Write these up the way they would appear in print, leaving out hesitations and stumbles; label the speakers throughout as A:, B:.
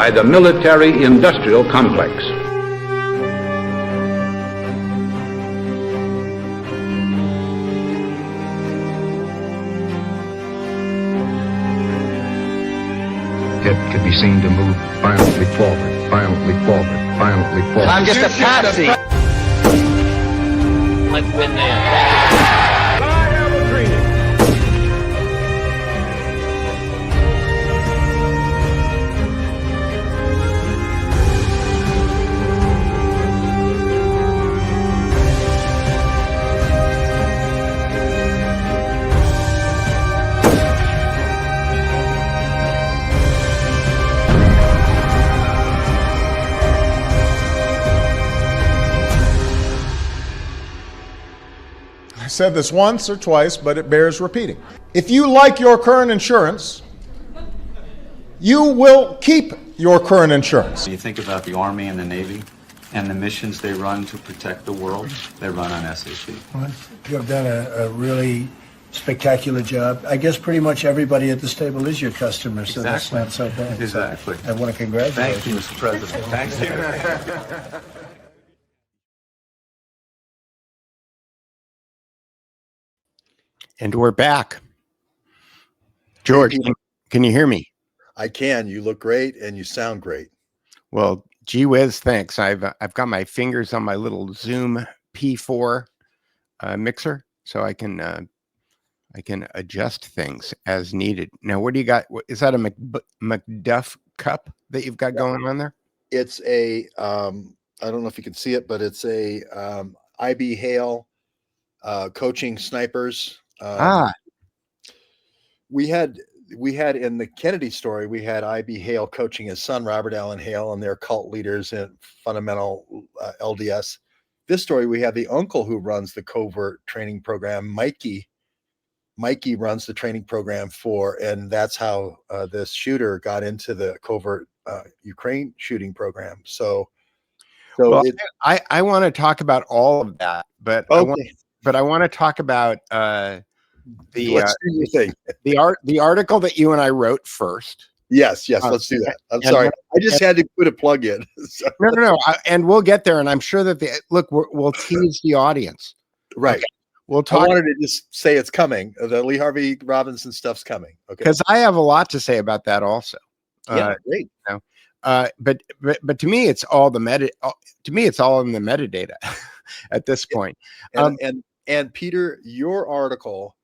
A: by the military-industrial complex.
B: It could be seen to move violently forward, violently forward, violently forward.
C: I'm just a patsy.
D: I've been there.
A: I have a dream.
E: I said this once or twice, but it bears repeating. If you like your current insurance, you will keep your current insurance.
F: You think about the Army and the Navy and the missions they run to protect the world, they run on SAP.
G: You have done a really spectacular job. I guess pretty much everybody at this table is your customer, so
F: Exactly.
G: That's not so bad.
F: Exactly.
G: I want to congratulate
F: Thank you, Mr. President. Thanks.
H: And we're back. George, can you hear me?
I: I can. You look great and you sound great.
H: Well, gee whiz, thanks. I've got my fingers on my little Zoom P4 mixer, so I can adjust things as needed. Now, what do you got? Is that a McDuff cup that you've got going on there?
I: It's a, I don't know if you can see it, but it's a IB Hale coaching snipers. We had in the Kennedy story, we had IB Hale coaching his son, Robert Allen Hale, and their cult leaders in fundamental LDS. This story, we have the uncle who runs the covert training program, Mikey. Mikey runs the training program and that's how this shooter got into the covert Ukraine shooting program.
H: Well, I want to talk about all of that, but
I: okay.
H: I want to talk about
I: the
H: article that you and I wrote first.
I: Yes, let's do that. I'm sorry. I just had to put a plug in.
H: No. And we'll get there. And I'm sure that we'll tease the audience.
I: Right.
H: Okay. We'll talk.
I: I wanted to just say it's coming. The Lee Harvey Robinson stuff's coming. Okay.
H: Because I have a lot to say about that also.
I: Yeah, great.
H: You know, but to me, it's all it's all in the metadata at this point.
I: And Peter, your article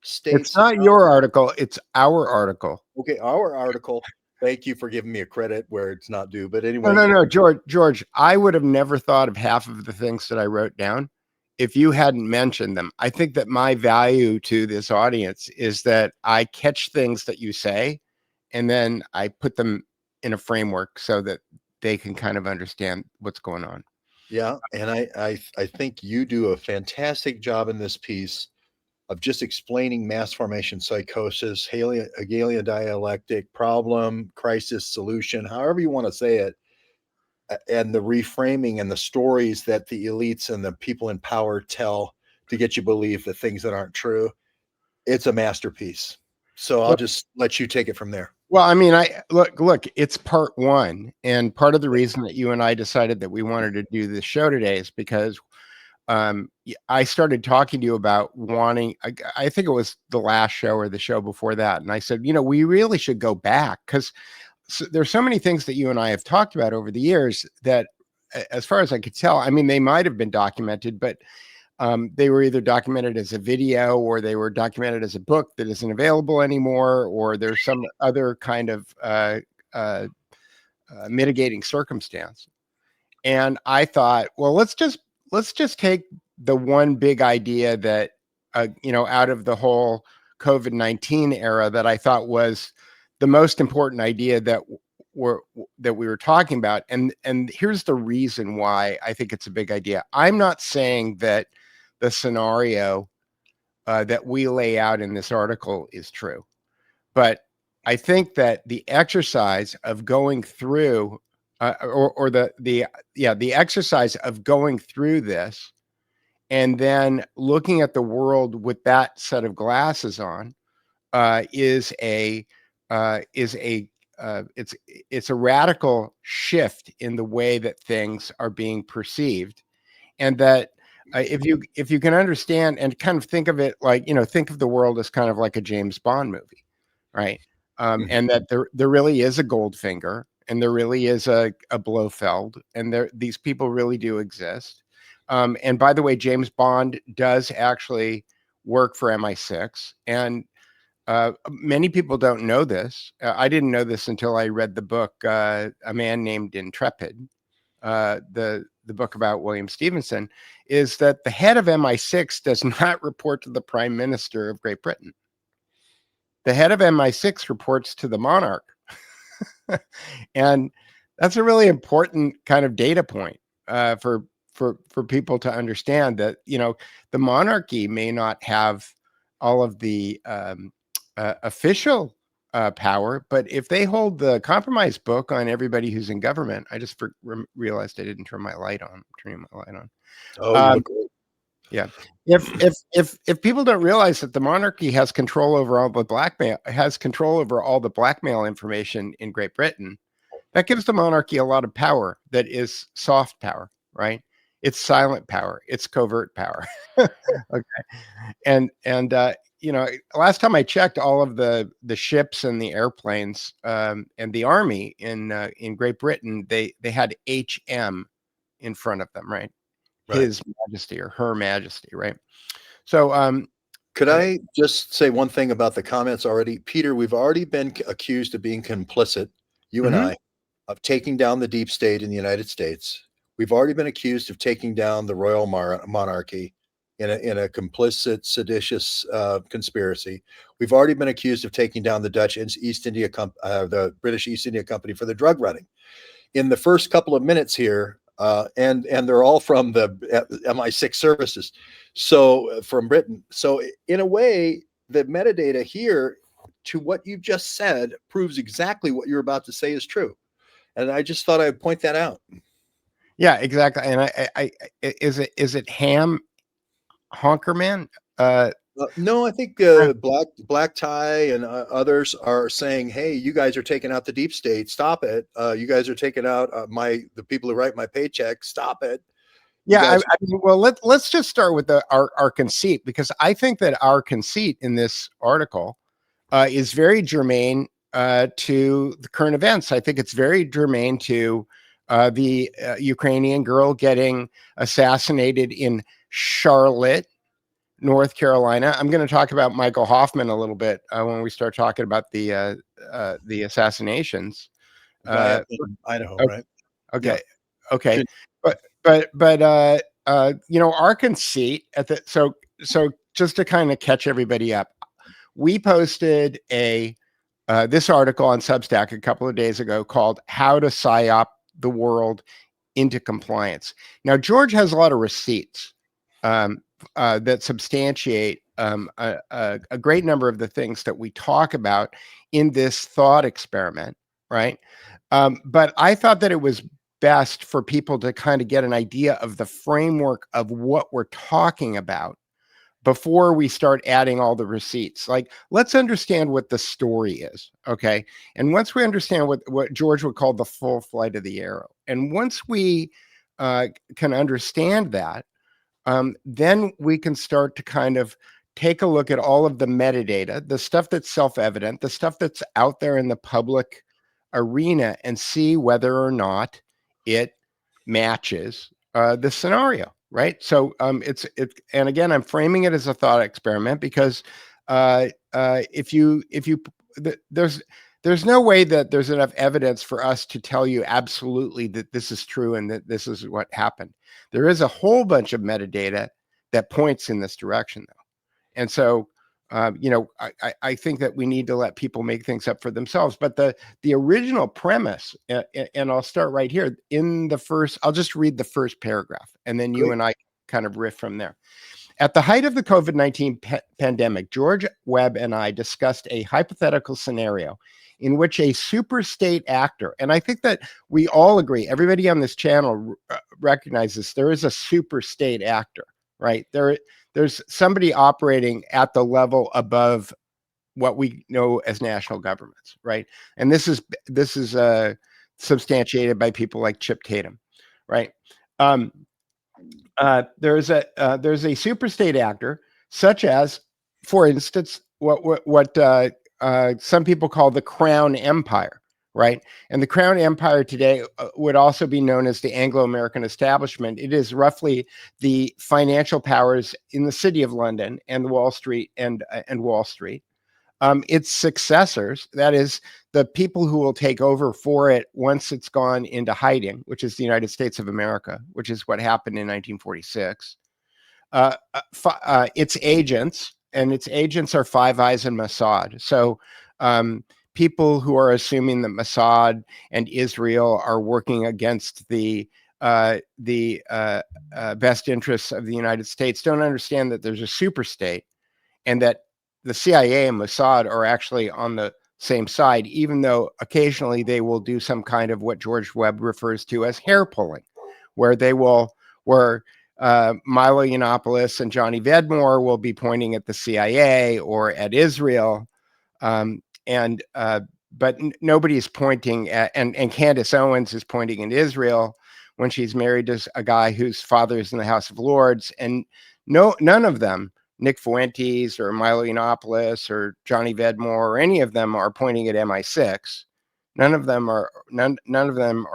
I: states
H: it's not your article, it's our article.
I: Okay, our article. Thank you for giving me a credit where it's not due. But anyway,
H: no, George, I would have never thought of half of the things that I wrote down if you hadn't mentioned them. I think that my value to this audience is that I catch things that you say, and then I put them in a framework so that they can kind of understand what's going on.
I: Yeah, and I think you do a fantastic job in this piece of just explaining mass formation psychosis, Hegelian dialectic, problem, crisis, solution, however you want to say it, and the reframing and the stories that the elites and the people in power tell to get you believe the things that aren't true. It's a masterpiece. So I'll just let you take it from there.
H: Well, I mean, look, it's part one. And part of the reason that you and I decided that we wanted to do this show today is because I started talking to you about wanting, I think it was the last show or the show before that. And I said, we really should go back because there's so many things that you and I have talked about over the years that, as far as I could tell, I mean, they might have been documented, but they were either documented as a video or they were documented as a book that isn't available anymore, or there's some other kind of mitigating circumstance. And I thought, well, let's just take the one big idea that, out of the whole COVID-19 era that I thought was the most important idea that we were talking about. And here's the reason why I think it's a big idea. I'm not saying that the scenario that we lay out in this article is true, but I think that the exercise of going through the exercise of going through this and then looking at the world with that set of glasses on is a it's a radical shift in the way that things are being perceived, and that if you can understand and kind of think of it like, think of the world as kind of like a James Bond movie, right? And that there really is a Goldfinger, and there really is a Blofeld, and these people really do exist. And by the way, James Bond does actually work for MI6, and many people don't know this. I didn't know this until I read the book, A Man Named Intrepid, the book about William Stevenson, is that the head of MI6 does not report to the Prime Minister of Great Britain. The head of MI6 reports to the monarch. And that's a really important kind of data point for people to understand that, the monarchy may not have all of the official power, but if they hold the compromise book on everybody who's in government, I just realized I didn't turn my light on. I'm turning my light on.
I: Oh, you look great.
H: Yeah. If people don't realize that the monarchy has control over all the blackmail information in Great Britain, that gives the monarchy a lot of power that is soft power, right? It's silent power. It's covert power. Okay. And last time I checked, all of the ships and the airplanes and the army in Great Britain, they had HM in front of them, right? His Majesty or Her Majesty, right? So,
I: could I just say one thing about the comments already? Peter, we've already been accused of being complicit, you and I, of taking down the deep state in the United States. We've already been accused of taking down the royal monarchy in a complicit, seditious conspiracy. We've already been accused of taking down the the British East India Company for the drug running. In the first couple of minutes here, and they're all from the MI6 services, so from Britain. So in a way, the metadata here to what you just said proves exactly what you're about to say is true. And I just thought I'd point that out.
H: Yeah, exactly. And I is it Ham Honkerman?
I: No, I think Black Tie and others are saying, "Hey, you guys are taking out the deep state. Stop it! You guys are taking out the people who write my paycheck. Stop it!"
H: Yeah, well, let's just start with our conceit, because I think that our conceit in this article is very germane to the current events. I think it's very germane to the Ukrainian girl getting assassinated in Charlotte, North Carolina. I'm going to talk about Michael Hoffman a little bit when we start talking about the assassinations.
I: Idaho,
H: okay,
I: right?
H: Okay,
I: Yeah.
H: okay, but our conceit at the so just to kind of catch everybody up, we posted this article on Substack a couple of days ago called "How to PsyOp the World into Compliance." Now, George has a lot of receipts that substantiate a great number of the things that we talk about in this thought experiment, right? But I thought that it was best for people to kind of get an idea of the framework of what we're talking about before we start adding all the receipts. Like, let's understand what the story is, okay? And once we understand what George would call the full flight of the arrow, and once we can understand that, then we can start to kind of take a look at all of the metadata, the stuff that's self-evident, the stuff that's out there in the public arena, and see whether or not it matches the scenario, right? So and again, I'm framing it as a thought experiment because there's no way that there's enough evidence for us to tell you absolutely that this is true and that this is what happened. There is a whole bunch of metadata that points in this direction, though. And so, I think that we need to let people make things up for themselves. But the original premise, and I'll start right here I'll just read the first paragraph, and then you and I kind of riff from there. At the height of the COVID-19 pandemic, George Webb and I discussed a hypothetical scenario in which a superstate actor, and I think that we all agree, everybody on this channel recognizes there is a superstate actor, right? There's somebody operating at the level above what we know as national governments, right? And this is substantiated by people like Chip Tatum, right? There's a superstate actor, such as, for instance, what some people call the Crown Empire, right? And the Crown Empire today would also be known as the Anglo-American establishment. It is roughly the financial powers in the city of London and Wall Street and Wall Street. Its successors, that is, the people who will take over for it once it's gone into hiding, which is the United States of America, which is what happened in 1946. Its agents, and its agents are Five Eyes and Mossad. So people who are assuming that Mossad and Israel are working against the best interests of the United States don't understand that there's a superstate, and that the CIA and Mossad are actually on the same side, even though occasionally they will do some kind of what George Webb refers to as hair pulling, where Milo Yiannopoulos and Johnny Vedmore will be pointing at the CIA or at Israel, but nobody's pointing at, and Candace Owens is pointing at Israel when she's married to a guy whose father is in the House of Lords, and none of them, Nick Fuentes or Milo Yiannopoulos or Johnny Vedmore or any of them, are pointing at MI6. None of them are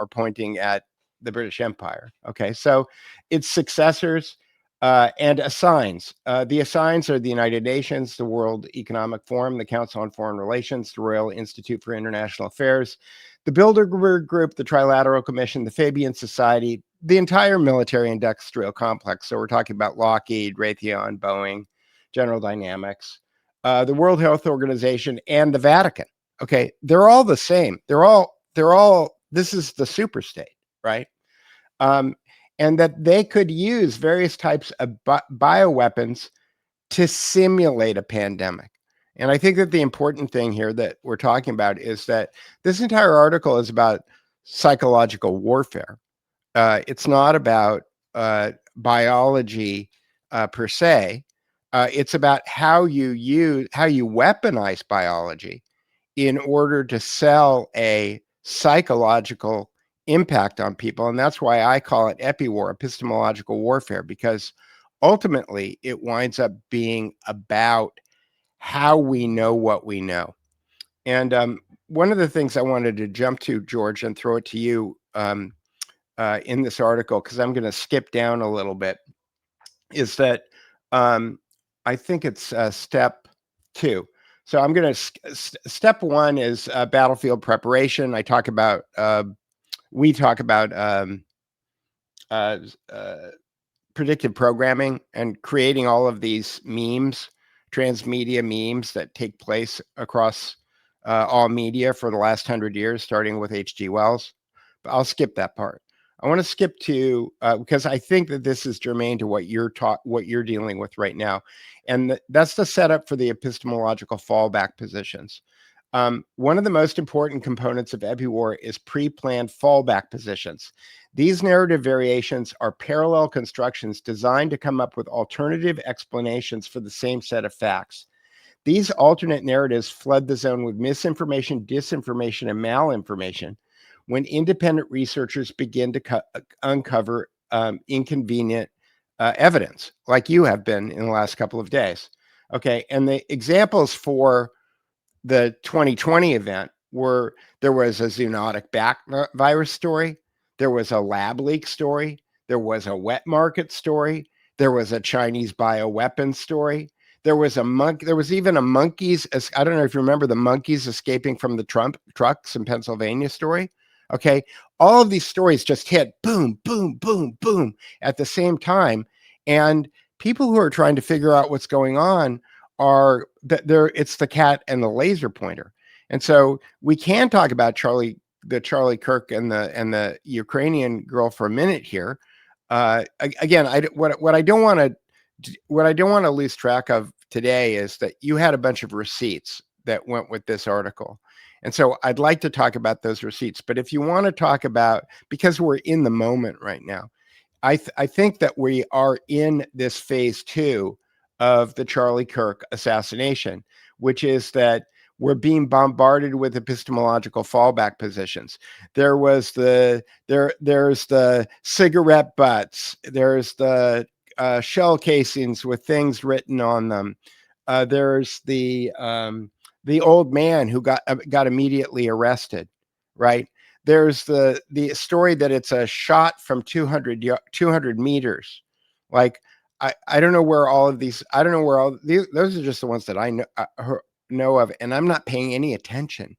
H: pointing at the British Empire. Okay, so its successors and assigns. The assigns are the United Nations, the World Economic Forum, the Council on Foreign Relations, the Royal Institute for International Affairs, the Bilderberg Group, the Trilateral Commission, the Fabian Society, the entire military industrial complex. So we're talking about Lockheed, Raytheon, Boeing, General Dynamics, the World Health Organization, and the Vatican. Okay, they're all the same. They're all. This is the superstate, right? And that they could use various types of bioweapons to simulate a pandemic. And I think that the important thing here that we're talking about is that this entire article is about psychological warfare. It's not about biology per se. It's about how you weaponize biology in order to sell a psychological impact on people. And that's why I call it epi-war, epistemological warfare, because ultimately it winds up being about how we know what we know. And one of the things I wanted to jump to, George, and throw it to you in this article, because I'm going to skip down a little bit, is that I think it's step 2. So I'm going to, step 1 is battlefield preparation. We talk about predictive programming and creating all of these memes, transmedia memes that take place across all media for the last 100 years, starting with H.G. Wells. But I'll skip that part. I want to skip to because I think that this is germane to what you're dealing with right now, and that's the setup for the epistemological fallback positions. One of the most important components of epi-war is pre-planned fallback positions. These narrative variations are parallel constructions designed to come up with alternative explanations for the same set of facts. These alternate narratives flood the zone with misinformation, disinformation, and malinformation when independent researchers begin to uncover inconvenient evidence, like you have been in the last couple of days. Okay, and the examples for the 2020 event were, there was a zoonotic back virus story, there was a lab leak story, there was a wet market story, there was a Chinese bioweapons story, there was even a monkeys, I don't know if you remember the monkeys escaping from the Trump trucks in Pennsylvania story. Okay, all of these stories just hit boom, boom, boom, boom at the same time. And people who are trying to figure out what's going on are it's the cat and the laser pointer. And so we can talk about Charlie Kirk and the Ukrainian girl for a minute here. Again, what I don't want to lose track of today is that you had a bunch of receipts that went with this article. And so I'd like to talk about those receipts. But if you want to talk about, because we're in the moment right now, I think that we are in this phase 2 of the Charlie Kirk assassination, which is that we're being bombarded with epistemological fallback positions. There's the cigarette butts. There's the shell casings with things written on them. There's the old man who got immediately arrested, right? There's the story that it's a shot from 200 meters. Like, I don't know where all of these, I don't know where all these, those are just the ones that I know of, and I'm not paying any attention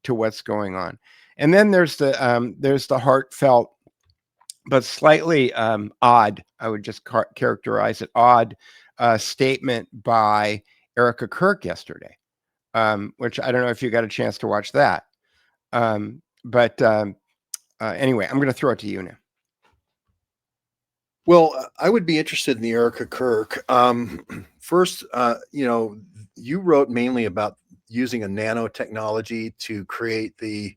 H: to what's going on. And then there's the heartfelt, but slightly odd, I would just characterize it, odd statement by Erica Kirk yesterday, which I don't know if you got a chance to watch that. But anyway, I'm going to throw it to you now.
I: Well, I would be interested in the Erica Kirk. First, you wrote mainly about using a nanotechnology to create the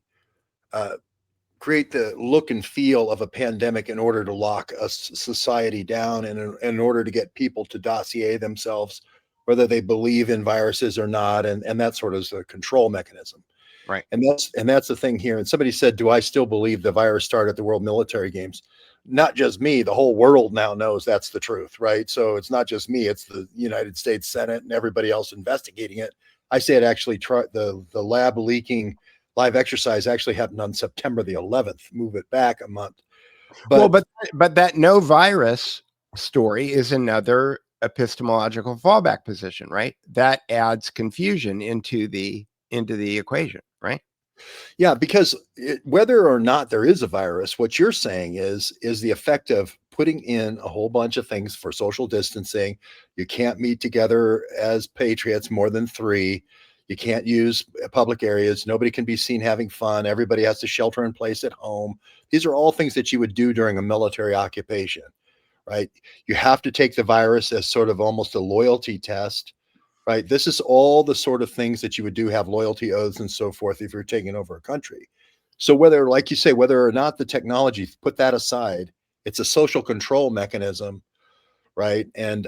I: look and feel of a pandemic in order to lock a society down and in order to get people to dossier themselves, whether they believe in viruses or not, and that sort of is a control mechanism.
H: Right.
I: And that's the thing here. And somebody said, do I still believe the virus started at the World Military Games? Not just me, the whole world now knows that's the truth, right? So it's not just me, it's the United States Senate and everybody else investigating it. I say it actually, the lab leaking live exercise actually happened on September the 11th, move it back a month.
H: But that no virus story is another epistemological fallback position, right? That adds confusion into the equation, right?
I: Yeah, because whether or not there is a virus, what you're saying is the effect of putting in a whole bunch of things for social distancing. You can't meet together as patriots more than 3. You can't use public areas. Nobody can be seen having fun. Everybody has to shelter in place at home. These are all things that you would do during a military occupation, right? You have to take the virus as sort of almost a loyalty test. Right. This is all the sort of things that you would do, have loyalty oaths and so forth if you're taking over a country. So whether, like you say, whether or not the technology, put that aside, it's a social control mechanism. Right. And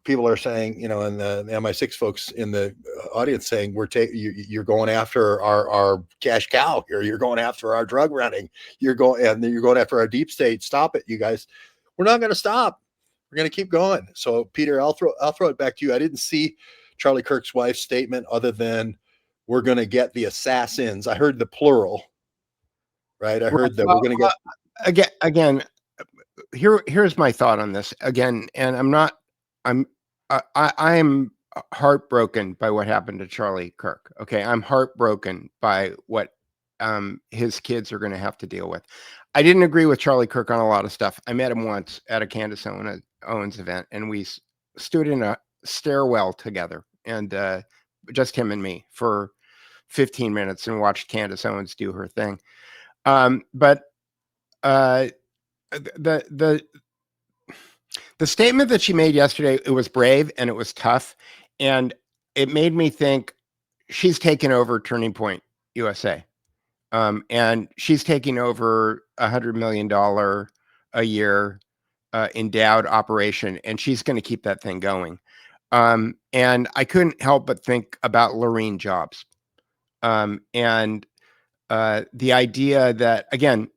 I: people are saying, and the MI6 folks in the audience saying, you're going after our cash cow here. You're going after our drug running. You're going after our deep state. Stop it, you guys. We're not going to stop. We're going to keep going. So, Peter, I'll throw it back to you. I didn't see Charlie Kirk's wife's statement other than we're going to get the assassins. I heard the plural, right? I heard that we're going to get
H: again. Here's my thought on this again, and I'm heartbroken by what happened to Charlie Kirk. Okay, I'm heartbroken by what his kids are going to have to deal with. I didn't agree with Charlie Kirk on a lot of stuff. I met him once at a Candace Owens event, and we stood in a stairwell together, and just him and me for 15 minutes and watched Candace Owens do her thing. But the statement that she made yesterday, it was brave and it was tough, and it made me think she's taken over Turning Point USA. And she's taking over $100 million a year endowed operation, and she's going to keep that thing going. And I couldn't help but think about Lorene Jobs. And the idea that, again,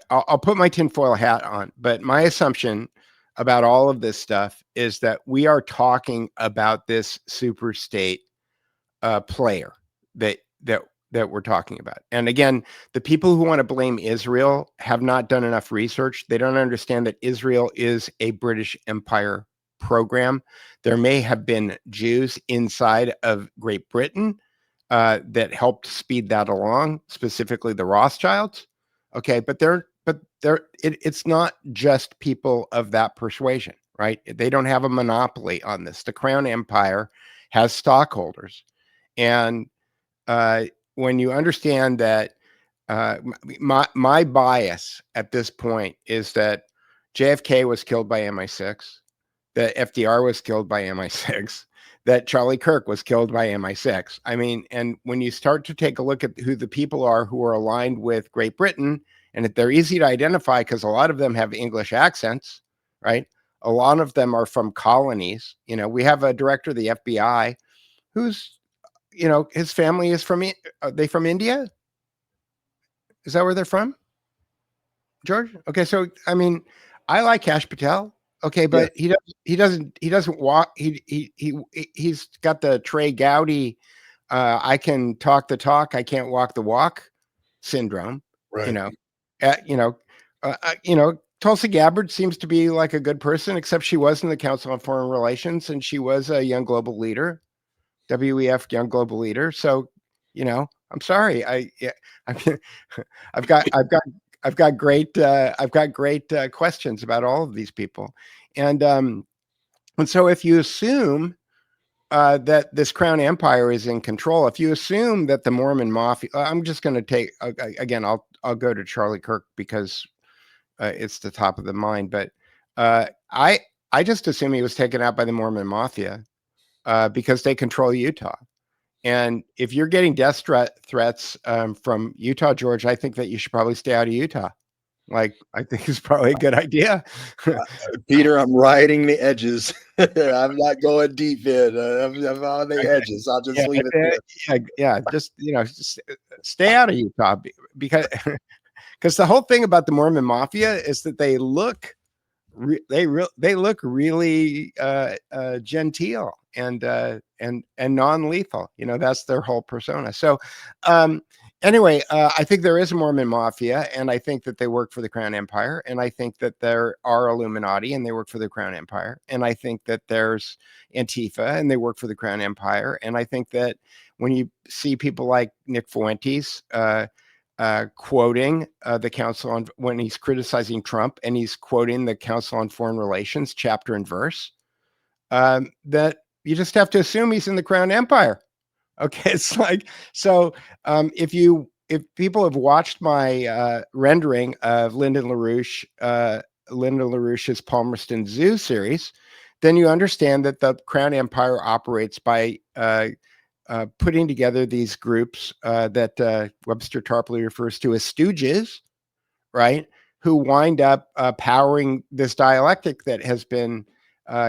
H: I'll put my tinfoil hat on, but my assumption about all of this stuff is that we are talking about this superstate player that we're talking about. And again, the people who want to blame Israel have not done enough research. They don't understand that Israel is a British Empire program. There may have been Jews inside of Great Britain that helped speed that along, specifically the Rothschilds. Okay, but it's not just people of that persuasion, right? They don't have a monopoly on this. The Crown Empire has stockholders. And when you understand that, my bias at this point is that JFK was killed by MI6, that FDR was killed by MI6, that Charlie Kirk was killed by MI6. I mean, and when you start to take a look at who the people are who are aligned with Great Britain, and that they're easy to identify because a lot of them have English accents, right? A lot of them are from colonies. We have a director of the FBI who's, his family is from, are they from India? Is that where they're from? George? Okay. So, I mean, I like Kash Patel. Okay. But he doesn't walk. He's got the Trey Gowdy, I can talk the talk, I can't walk the walk syndrome,
I: Right.
H: Tulsi Gabbard seems to be like a good person, except she was in the Council on Foreign Relations and she was a young global leader, WEF young global leader. So, I'm sorry. I've got great questions about all of these people. And so if you assume that this Crown Empire is in control, if you assume that the Mormon Mafia, I'm just going to take, again, I'll go to Charlie Kirk because it's the top of the mind, but I just assume he was taken out by the Mormon Mafia because they control Utah. And if you're getting death threats from Utah, George, I think that you should probably stay out of Utah. Like, I think it's probably a good idea.
I: Peter, I'm riding the edges. I'm not going deep in. I'm on the edges. I'll just leave it there.
H: Just stay out of Utah because the whole thing about the Mormon Mafia is that they look really genteel and non-lethal. That's their whole persona. So anyway, I think there is a Mormon Mafia, and I think that they work for the Crown Empire, and I think that there are Illuminati, and they work for the Crown Empire, and I think that there's Antifa, and they work for the Crown Empire, and I think that when you see people like Nick Fuentes quoting the Council on, when he's criticizing Trump, and he's quoting the Council on Foreign Relations chapter and verse, that you just have to assume he's in the Crown Empire. Okay, it's like, so if people have watched my rendering of Lyndon LaRouche's Palmerston Zoo series, then you understand that the Crown Empire operates by putting together these groups that Webster Tarpley refers to as stooges, right? Who wind up powering this dialectic that has been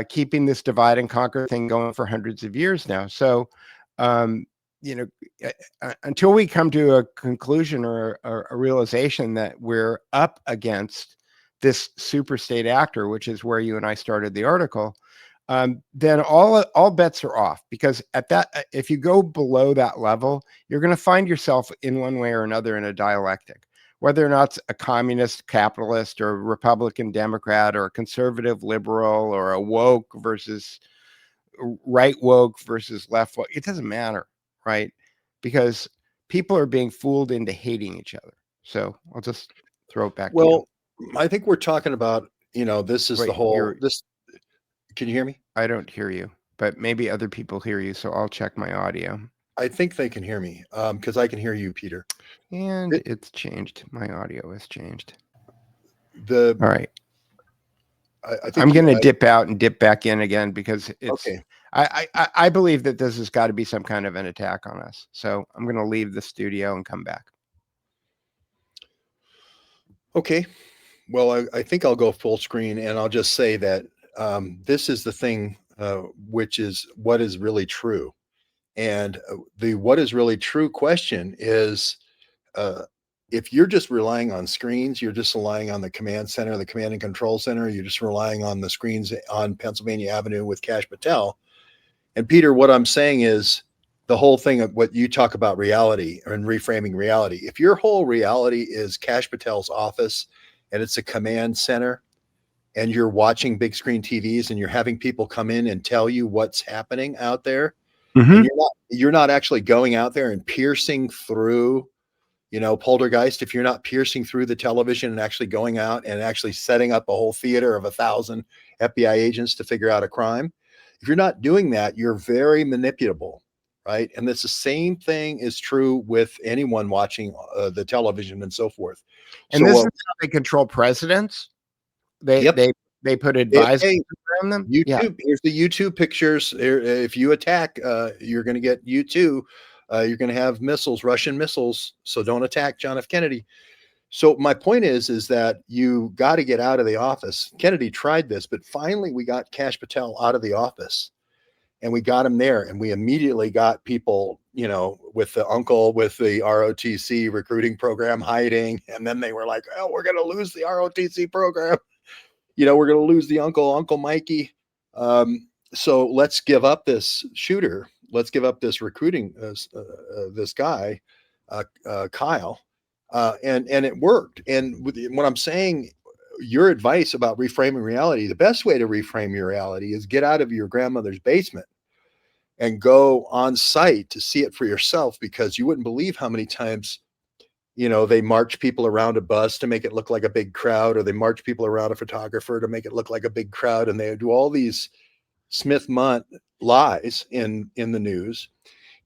H: keeping this divide and conquer thing going for hundreds of years now. So, until we come to a conclusion or a realization that we're up against this superstate actor, which is where you and I started the article, then all bets are off, because if you go below that level, you're going to find yourself in one way or another in a dialectic, whether or not it's a communist capitalist or a Republican Democrat or a conservative liberal or a woke versus right woke versus left woke. It doesn't matter, right? Because people are being fooled into hating each other. So I'll just throw it back to you.
I: I think we're talking about, this is the whole, can you hear me?
H: I don't hear you, but maybe other people hear you. So I'll check my audio.
I: I think they can hear me because I can hear you, Peter.
H: And it's changed. My audio has changed.
I: All
H: right. I'm going to dip out and dip back in again because it's okay. I believe that this has got to be some kind of an attack on us. So I'm going to leave the studio and come back.
I: Okay. Well, I think I'll go full screen, and I'll just say that this is the thing, which is what is really true. And the what is really true question is, if you're just relying on screens, you're just relying on the command center, the command and control center, you're just relying on the screens on Pennsylvania Avenue with Kash Patel. And Peter, what I'm saying is the whole thing of what you talk about reality and reframing reality. If your whole reality is Kash Patel's office and it's a command center, and you're watching big screen TVs and you're having people come in and tell you what's happening out there, and you're not actually going out there and piercing through, poltergeist, if you're not piercing through the television and actually going out and actually setting up a whole theater of 1,000 FBI agents to figure out a crime, if you're not doing that, you're very manipulable, right? And that's the same thing is true with anyone watching the television and so forth.
H: And this is how they control presidents. They put advisors around them.
I: YouTube, here's the YouTube pictures. If you attack, you're going to get U2. You're going to have missiles, Russian missiles. So don't attack John F. Kennedy. So my point is that you got to get out of the office. Kennedy tried this, but finally we got Kash Patel out of the office. and we got him there, and we immediately got people, you know, with the uncle with the ROTC recruiting program hiding, and then they were like, oh, we're going to lose the ROTC program. You know, we're going to lose the Uncle Mikey. So let's give up this shooter. Let's give up this recruiting, this guy, Kyle. And it worked. And what I'm saying, your advice about reframing reality, the best way to reframe your reality is get out of your grandmother's basement and go on site to see it for yourself, because you wouldn't believe how many times, you know, they march people around a bus to make it look like a big crowd, or they march people around a photographer to make it look like a big crowd. And they do all these Smith-Munt lies in the news.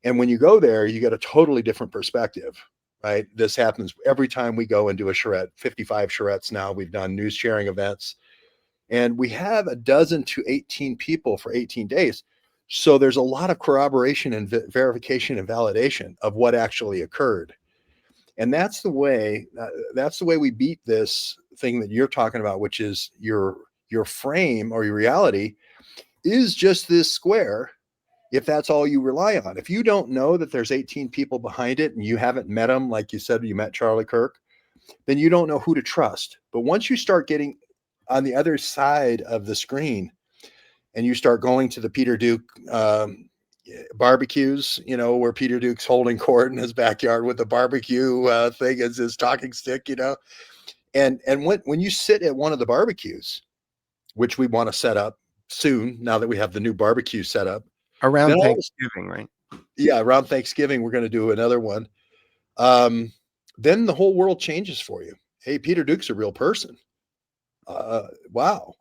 I: And when you go there, you get a totally different perspective, right? This happens every time we go and do a charrette. 55 charrettes now. We've done news sharing events, and we have a dozen to 18 people for 18 days. So there's a lot of corroboration and verification and validation of what actually occurred. And that's the way we beat this thing that you're talking about, which is your frame or your reality is just this square. If that's all you rely on, if you don't know that there's 18 people behind it and you haven't met them, like you said, you met Charlie Kirk, then you don't know who to trust. But once you start getting on the other side of the screen and you start going to the Peter Duke barbecues, you know, where Peter Duke's holding court in his backyard with the barbecue thing as his talking stick, you know, and when you sit at one of the barbecues, which we want to set up soon, now that we have the new barbecue set up
H: Around Thanksgiving, right?
I: Yeah, around Thanksgiving, we're going to do another one. Then the whole world changes for you. Hey, Peter Duke's a real person. Wow.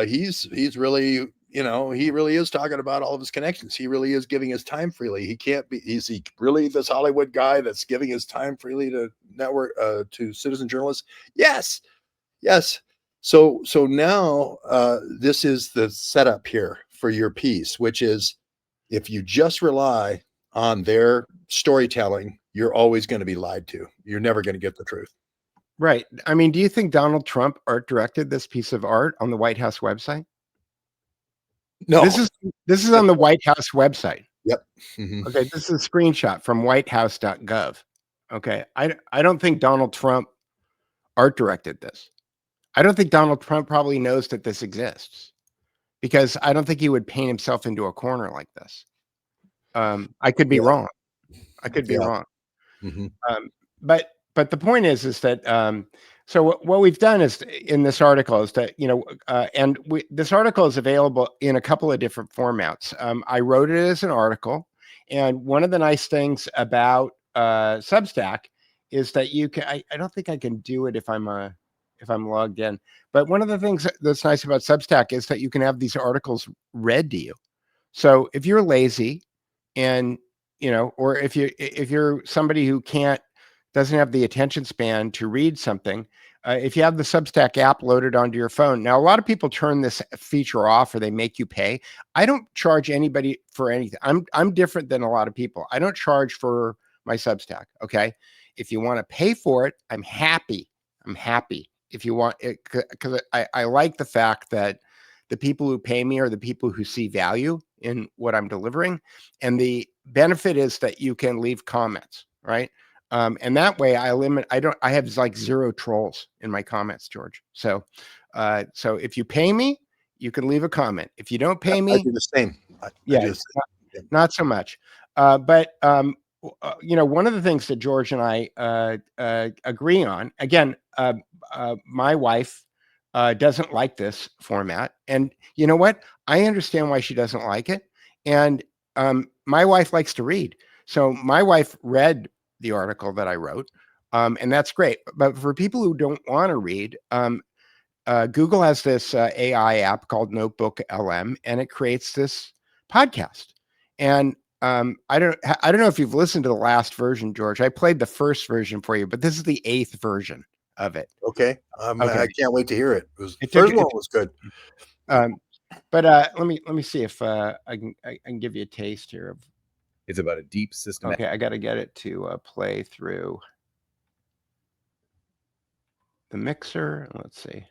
I: He's really, you know, he really is talking about all of his connections. He really is giving his time freely. Is he really this Hollywood guy that's giving his time freely to network, to citizen journalists? Yes. So now this is the setup here for your piece, which is, if you just rely on their storytelling, you're always going to be lied to. You're never going to get the truth.
H: Right. I mean, do you think Donald Trump art directed this piece of art on the White House website?
I: No.
H: This is on the White House website.
I: Yep. Mm-hmm.
H: Okay, this is a screenshot from whitehouse.gov. Okay. I don't think Donald Trump art directed this. I don't think Donald Trump probably knows that this exists, because I don't think he would paint himself into a corner like this. I could be wrong. I could be wrong.
I: Mm-hmm.
H: But the point is that so what we've done is in this article is that, you know, this article is available in a couple of different formats. I wrote it as an article, and one of the nice things about Substack is that you can. I don't think I can do it if I'm logged in. But one of the things that's nice about Substack is that you can have these articles read to you. So if you're lazy, and you know, or if you're somebody who doesn't have the attention span to read something, if you have the Substack app loaded onto your phone. Now, a lot of people turn this feature off, or they make you pay. I don't charge anybody for anything. I'm different than a lot of people. I don't charge for my Substack. Okay. If you want to pay for it, I'm happy. If you want it, because I like the fact that the people who pay me are the people who see value in what I'm delivering. And the benefit is that you can leave comments, right? And that way I have like 0 trolls in my comments, George. So if you pay me, you can leave a comment. If you don't pay me,
I: I do the same.
H: Not so much. But you know, one of the things that George and I agree on, again, my wife doesn't like this format. And you know what? I understand why she doesn't like it. And my wife likes to read. So my wife read the article that I wrote, and that's great. But for people who don't want to read, Google has this AI app called Notebook LM, and it creates this podcast. And I don't know if you've listened to the last version, George. I played the first version for you, but this is the 8th version of it.
I: Okay. I can't wait to hear it. The
H: first
I: one was good.
H: But let me see if I can give you a taste here of.
C: It's about a deep system.
H: Okay, I got to get it to play through the mixer. Let's see.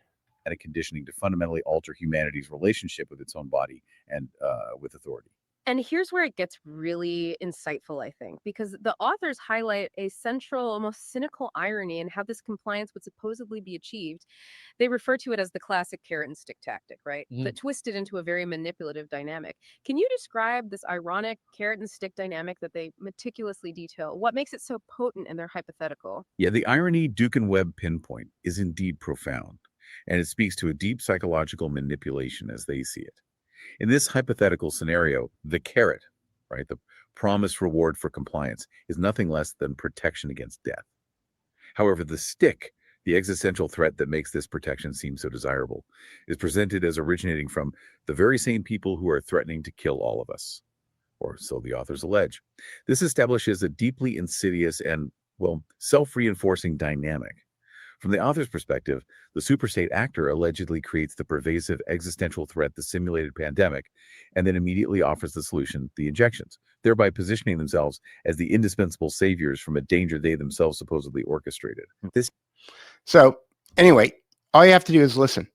C: And a conditioning to fundamentally alter humanity's relationship with its own body and with authority.
D: And here's where it gets really insightful, I think, because the authors highlight a central, almost cynical irony in how this compliance would supposedly be achieved. They refer to it as the classic carrot and stick tactic, right? That twisted into a very manipulative dynamic. Can you describe this ironic carrot and stick dynamic that they meticulously detail? What makes it so potent in their hypothetical?
C: Yeah, the irony Duke and Webb pinpoint is indeed profound, and it speaks to a deep psychological manipulation as they see it. In this hypothetical scenario, the carrot, right, the promised reward for compliance, is nothing less than protection against death. However, the stick, the existential threat that makes this protection seem so desirable, is presented as originating from the very same people who are threatening to kill all of us, or so the authors allege. This establishes a deeply insidious and, well, self-reinforcing dynamic. From the author's perspective, the superstate actor allegedly creates the pervasive existential threat, the simulated pandemic, and then immediately offers the solution, the injections, thereby positioning themselves as the indispensable saviors from a danger they themselves supposedly orchestrated.
H: So anyway, all you have to do is listen.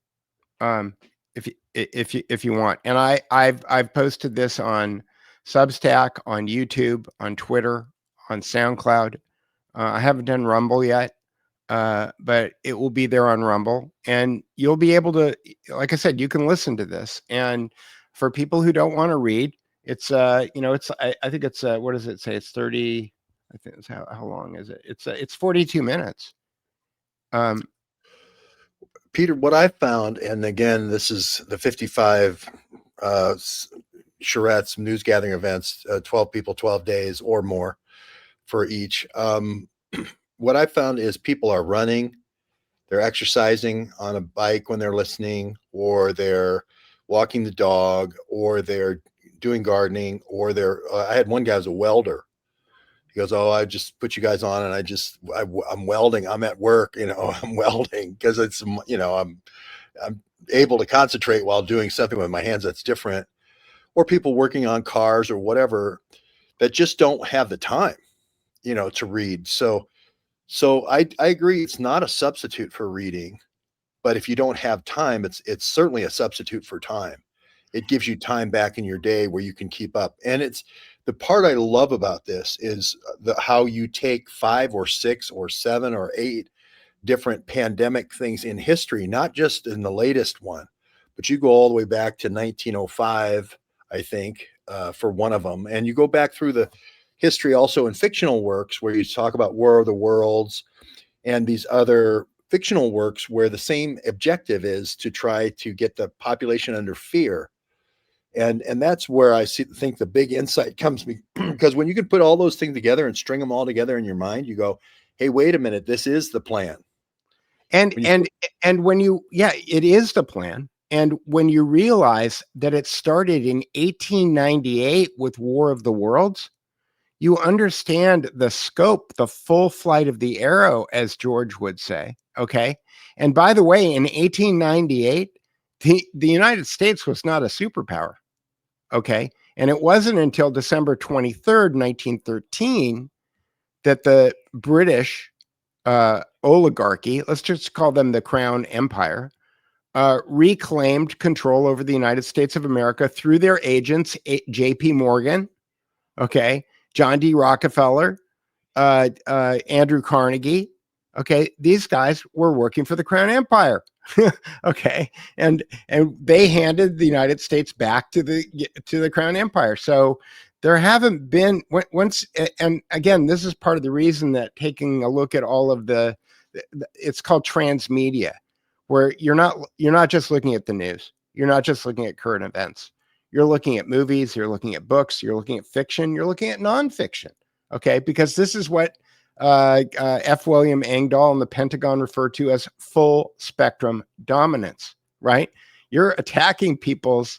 H: If you want, and I've posted this on Substack, on YouTube, on Twitter, on SoundCloud. I haven't done Rumble yet. But it will be there on Rumble, and you'll be able to, like I said, you can listen to this. And for people who don't want to read, it's I think it's what does it say? It's 30. I think it's how long is it? It's 42 minutes.
I: Peter, what I found, and again, this is the 55 charrettes, news gathering events, 12 people, 12 days or more for each. What I found is people are running, they're exercising on a bike when they're listening, or they're walking the dog, or they're doing gardening, or I had one guy who's a welder. He goes, "Oh, I just put you guys on, and I'm welding. I'm at work, I'm welding because it's, I'm able to concentrate while doing something with my hands that's different." Or people working on cars or whatever that just don't have the time, to read. So I agree. It's not a substitute for reading, but if you don't have time, it's certainly a substitute for time. It gives you time back in your day where you can keep up. And it's the part I love about this is how you take 5 or 6 or 7 or 8 different pandemic things in history, not just in the latest one, but you go all the way back to 1905, I think, for one of them. And you go back through the history also in fictional works where you talk about War of the Worlds and these other fictional works where the same objective is to try to get the population under fear. And that's where I think the big insight comes because when you can put all those things together and string them all together in your mind, you go, hey, wait a minute, this is the plan.
H: And when you, it is the plan. And when you realize that it started in 1898 with War of the Worlds, you understand the scope, the full flight of the arrow, as George would say. Okay. And by the way, in 1898, the United States was not a superpower. Okay. And it wasn't until December 23rd, 1913, that the British oligarchy, let's just call them the Crown Empire, reclaimed control over the United States of America through their agents, J.P. Morgan, okay, John D. Rockefeller, Andrew Carnegie. Okay, these guys were working for the Crown Empire. Okay, and they handed the United States back to the Crown Empire. So there haven't been once. And again, this is part of the reason that taking a look at all of it's called transmedia, where you're not just looking at the news. You're not just looking at current events. You're looking at movies, you're looking at books, you're looking at fiction, you're looking at nonfiction, okay? Because this is what F. William Engdahl and the Pentagon refer to as full spectrum dominance, right? You're attacking people's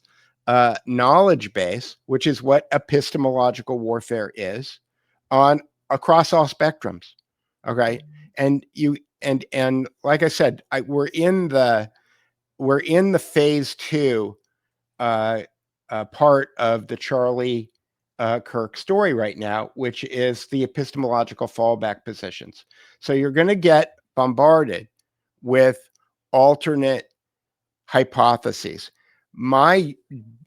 H: knowledge base, which is what epistemological warfare is, across all spectrums, okay? And like I said, we're in the phase 2 part of the Charlie Kirk story right now, which is the epistemological fallback positions. So you're going to get bombarded with alternate hypotheses. My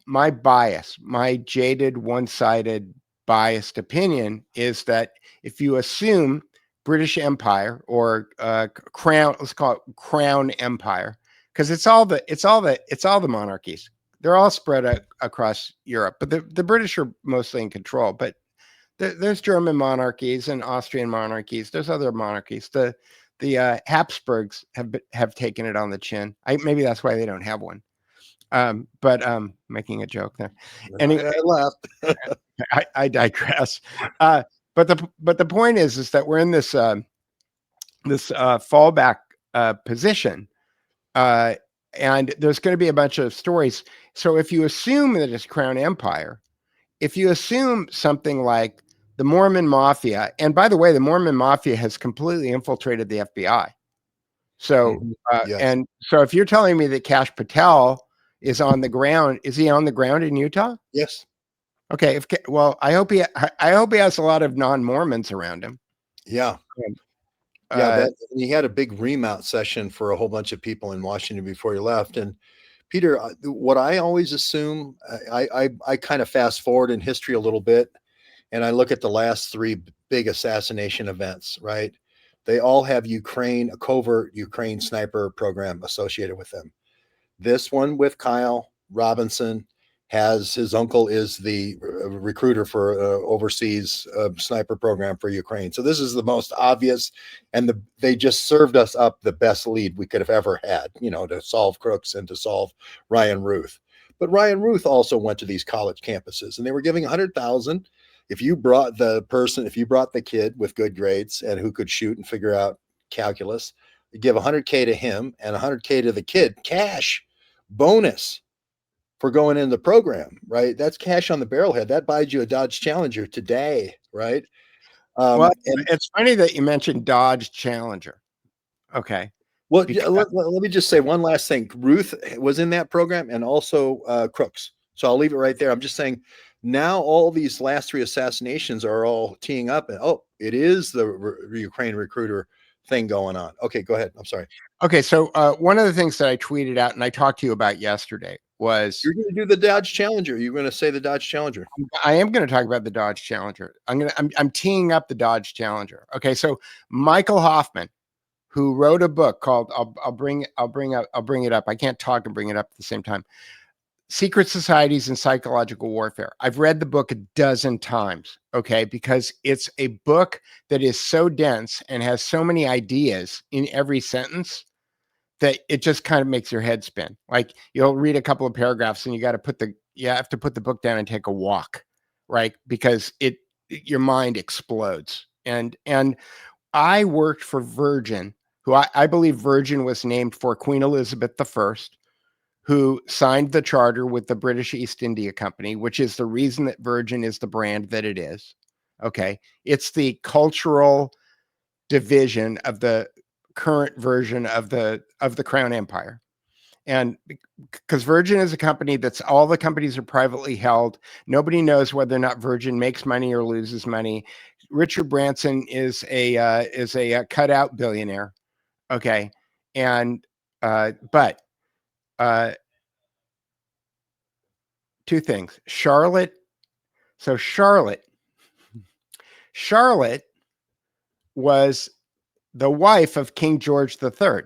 H: my bias, my jaded, one-sided, biased opinion is that if you assume British Empire or Crown, let's call it Crown Empire, because it's all the monarchies. They're all spread out across Europe, but the British are mostly in control. But there's German monarchies and Austrian monarchies. There's other monarchies. The Habsburgs have taken it on the chin. Maybe that's why they don't have one. But making a joke there. Anyway,
I: I laughed.
H: I digress. But the point is that we're in this fallback position, and there's going to be a bunch of stories. So if you assume that it's Crown Empire, if you assume something like the Mormon Mafia, and by the way, the Mormon Mafia has completely infiltrated the FBI. So
I: Yes.
H: and so if you're telling me that Kash Patel is on the ground, is he on the ground in Utah?
I: Yes.
H: Okay. Well, I hope he has a lot of non-Mormons around him.
I: Yeah. Yeah. He had a big remount session for a whole bunch of people in Washington before he left. And Peter, what I always assume, I kind of fast forward in history a little bit, and I look at the last three big assassination events, right? They all have a covert Ukraine sniper program associated with them. This one with Kyle Robinson has his uncle is the recruiter for overseas sniper program for Ukraine. So this is the most obvious, and they just served us up the best lead we could have ever had, to solve Crooks and to solve Ryan Ruth. But Ryan Ruth also went to these college campuses, and they were giving 100,000. If you brought the kid with good grades and who could shoot and figure out calculus, you give 100K to him and 100K to the kid, cash bonus for going in the program, right? That's cash on the barrelhead. That buys you a Dodge Challenger today, right?
H: Well, and it's funny that you mentioned Dodge Challenger. Okay.
I: Well, let me just say one last thing. Ruth was in that program, and also Crooks. So I'll leave it right there. I'm just saying now all these last three assassinations are all teeing up, and it is the Ukraine recruiter thing going on. Okay, go ahead. I'm sorry.
H: Okay, so one of the things that I tweeted out and I talked to you about yesterday was
I: you're going to do the Dodge Challenger. You're going to say the Dodge Challenger.
H: I am going to talk about the Dodge Challenger. I'm teeing up the Dodge Challenger. Okay, so Michael Hoffman, who wrote a book called I'll bring it up. I can't talk and bring it up at the same time. Secret Societies and Psychological Warfare. I've read the book a dozen times, okay, because it's a book that is so dense and has so many ideas in every sentence that it just kind of makes your head spin. Like you'll read a couple of paragraphs and you have to put the book down and take a walk, right? Because your mind explodes. And I worked for Virgin, who I believe Virgin was named for Queen Elizabeth I, who signed the charter with the British East India Company, which is the reason that Virgin is the brand that it is. Okay. It's the cultural division of the current version of the Crown Empire. And because Virgin is a company all the companies are privately held. Nobody knows whether or not Virgin makes money or loses money. Richard Branson is a cutout billionaire. Okay. And, but two things. Charlotte was the wife of King George III.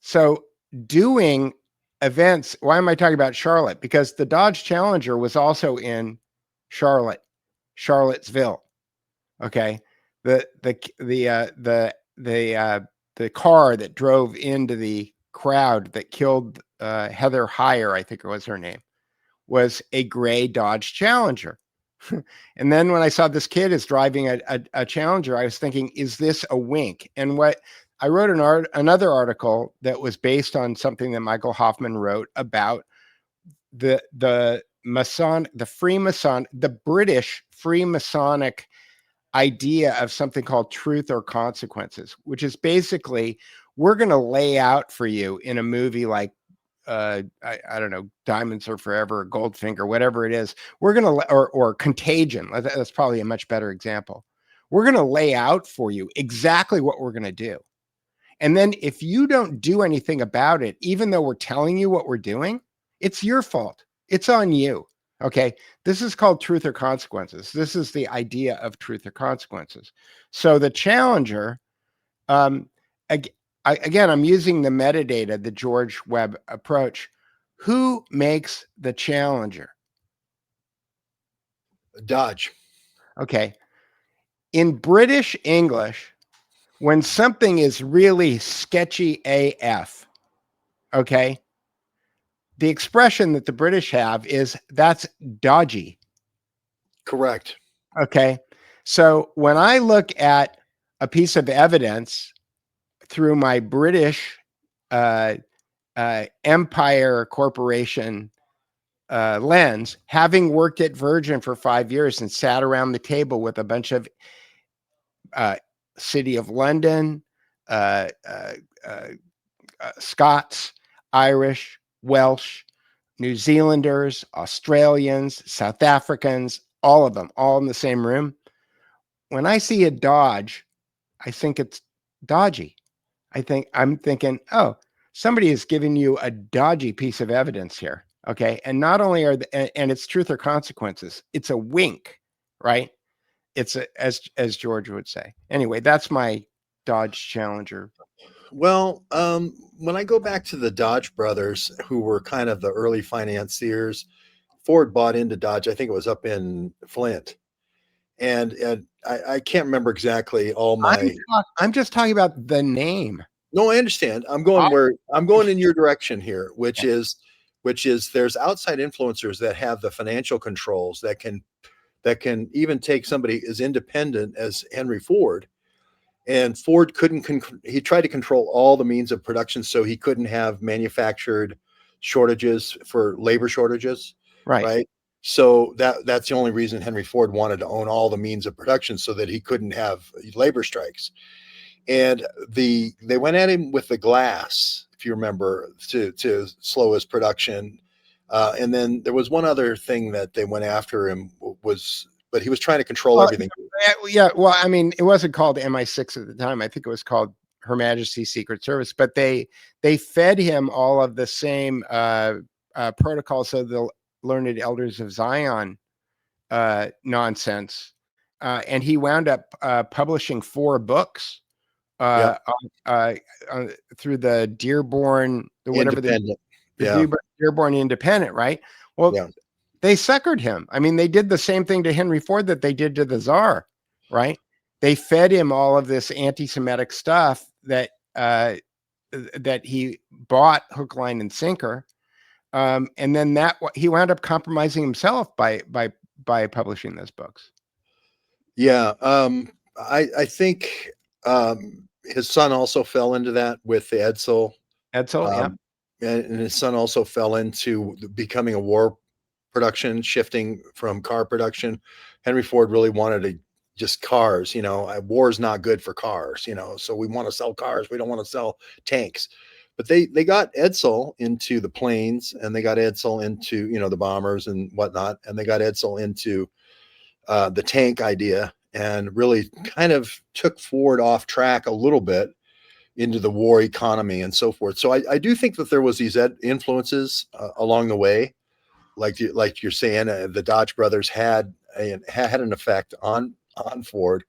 H: So doing events, why am I talking about Charlotte? Because the Dodge Challenger was also in Charlottesville. Okay. The car that drove into the crowd that killed Heather Heyer, I think it was her name, was a gray Dodge Challenger. And then when I saw this kid is driving a Challenger, I was thinking, is this a wink? And I wrote another article that was based on something that Michael Hoffman wrote about the British Freemasonic idea of something called truth or consequences, which is basically, we're going to lay out for you in a movie like I don't know, Diamonds Are Forever, Goldfinger, whatever it is. We're going to, or Contagion. That's probably a much better example. We're going to lay out for you exactly what we're going to do. And then if you don't do anything about it, even though we're telling you what we're doing, it's your fault. It's on you. Okay. This is called truth or consequences. This is the idea of truth or consequences. So the challenger, again, I'm using the metadata, the George Webb approach. Who makes the challenger?
I: Dodge.
H: Okay. In British English, when something is really sketchy AF, okay, the expression that the British have is that's dodgy.
I: Correct.
H: Okay. So when I look at a piece of evidence through my British Empire Corporation lens, having worked at Virgin for 5 years and sat around the table with a bunch of City of London, Scots, Irish, Welsh, New Zealanders, Australians, South Africans, all of them, all in the same room. When I see a dodge, I think it's dodgy. I'm thinking, oh, somebody is giving you a dodgy piece of evidence here. Okay. And not only and it's truth or consequences, it's a wink, right? It's as George would say. Anyway, that's my Dodge Challenger.
I: Well, when I go back to the Dodge brothers, who were kind of the early financiers, Ford bought into Dodge. I think it was up in Flint, and I can't remember exactly all my.
H: I'm just talking about the name.
I: No, I understand. I'm going in your direction here, which is there's outside influencers that have the financial controls that can even take somebody as independent as Henry Ford. And Ford he tried to control all the means of production, so he couldn't have manufactured shortages for labor shortages. Right. So that's the only reason Henry Ford wanted to own all the means of production, so that he couldn't have labor strikes. And they went at him with the glass, if you remember, to slow his production. And then there was one other thing that they went after him but he was trying to control everything.
H: Yeah. Well, I mean, it wasn't called MI6 at the time. I think it was called Her Majesty's Secret Service, but they fed him all of the same protocols of the Learned Elders of Zion nonsense. And he wound up publishing 4 books through the Dearborn, Dearborn Independent, right? Well, they suckered him. I mean, they did the same thing to Henry Ford that they did to the Tsar, right? They fed him all of this anti-Semitic stuff that he bought hook, line, and sinker, and then he wound up compromising himself by publishing those books.
I: Yeah, I think his son also fell into that with the Edsel.
H: Yeah.
I: And his son also fell into becoming a war production, shifting from car production. Henry Ford really wanted to just cars, war is not good for cars, so we want to sell cars. We don't want to sell tanks. But they got Edsel into the planes, and they got Edsel into, the bombers and whatnot. And they got Edsel into the tank idea, and really kind of took Ford off track a little bit into the war economy and so forth. So I do think that there was these influences along the way. Like you're saying, the Dodge brothers had an effect on Ford.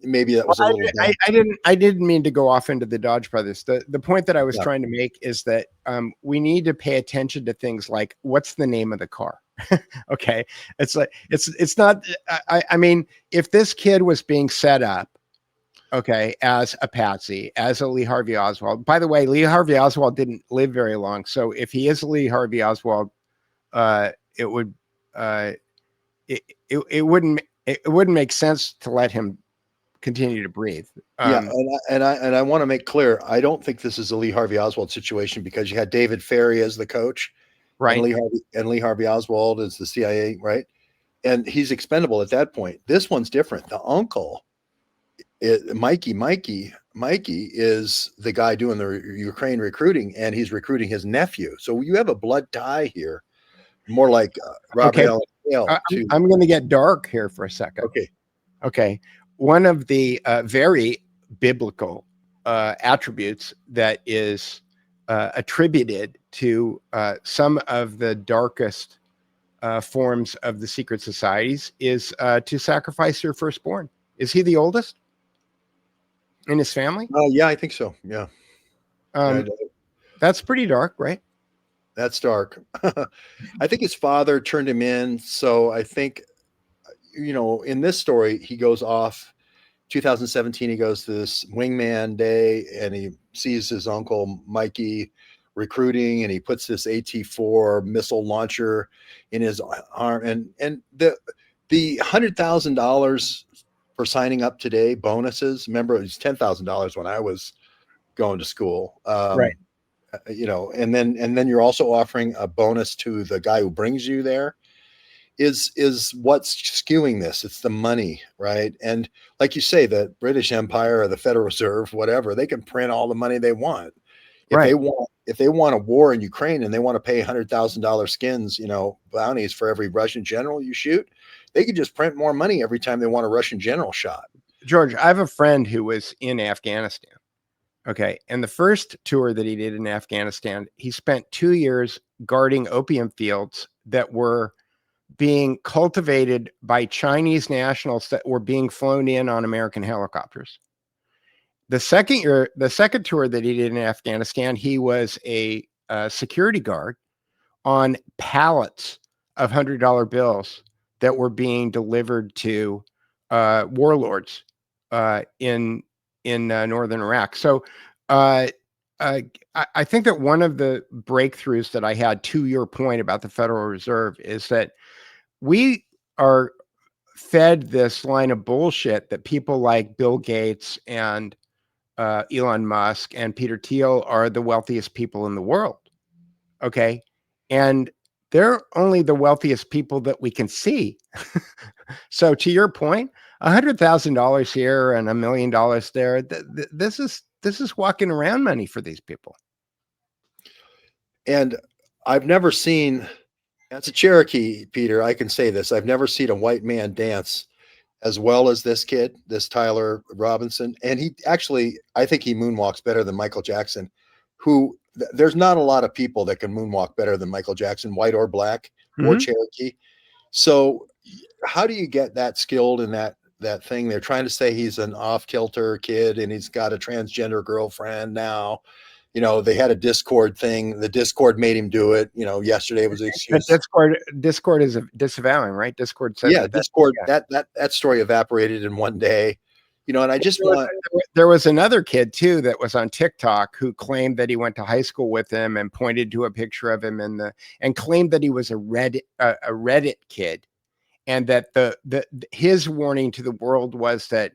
I: Maybe that was a little.
H: I didn't mean to go off into the Dodge brothers. The point that I was trying to make is that we need to pay attention to things like, what's the name of the car? Okay, it's like it's not. I mean, if this kid was being set up, okay, as a patsy, as a Lee Harvey Oswald. By the way, Lee Harvey Oswald didn't live very long, so if he is Lee Harvey Oswald, it wouldn't make sense to let him continue to breathe.
I: And I want to make clear, I don't think this is a Lee Harvey Oswald situation, because you had David Ferrie as the coach,
H: right?
I: And Lee Harvey Oswald is the CIA, right? And he's expendable at that point. This one's different. The uncle, Mikey is the guy doing the Ukraine recruiting, and he's recruiting his nephew. So you have a blood tie here, more like Robert Allen Hale.
H: I'm going to get dark here for a second. Okay. One of the very biblical attributes that is attributed to some of the darkest forms of the secret societies is to sacrifice your firstborn. Is he the oldest in his family?
I: Yeah, I think so. Yeah.
H: That's pretty dark, right?
I: That's dark. I think his father turned him in. So I think, in this story, he goes off 2017. He goes to this wingman day and he sees his uncle Mikey recruiting, and he puts this AT-4 missile launcher in his arm. And the $100,000 for signing up today, bonuses. Remember, it was $10,000 when I was going to school.
H: Right.
I: And then you're also offering a bonus to the guy who brings you there. Is what's skewing this. It's the money, right? And like you say, the British Empire or the Federal Reserve, whatever, they can print all the money they want. If they want a war in Ukraine and they want to pay $100,000 skins, bounties for every Russian general you shoot, they could just print more money every time they want a Russian general shot.
H: George, I have a friend who was in Afghanistan. Okay. And the first tour that he did in Afghanistan, he spent 2 years guarding opium fields that were being cultivated by Chinese nationals that were being flown in on American helicopters. The second tour that he did in Afghanistan, he was a security guard on pallets of $100 bills that were being delivered to warlords in northern Iraq. So I think that one of the breakthroughs that I had, to your point about the Federal Reserve, is that we are fed this line of bullshit that people like Bill Gates and Elon Musk and Peter Thiel are the wealthiest people in the world. Okay. And they're only the wealthiest people that we can see. So to your point, $100,000 here and $1 million there, this is walking around money for these people.
I: And I've never seen, as a Cherokee, Peter, I can say this, I've never seen a white man dance as well as this kid, this Tyler Robinson. And he actually, I think he moonwalks better than Michael Jackson, who there's not a lot of people that can moonwalk better than Michael Jackson, white or black or Cherokee. So how do you get that skilled in that thing? They're trying to say he's an off-kilter kid and he's got a transgender girlfriend now. They had a Discord thing. The Discord made him do it. Yesterday was an excuse.
H: Discord is disavowing, right? Discord said
I: Discord, that story evaporated in one day. And I just
H: there was another kid too that was on TikTok who claimed that he went to high school with him and pointed to a picture of him and claimed that he was a Reddit kid, and that his warning to the world was that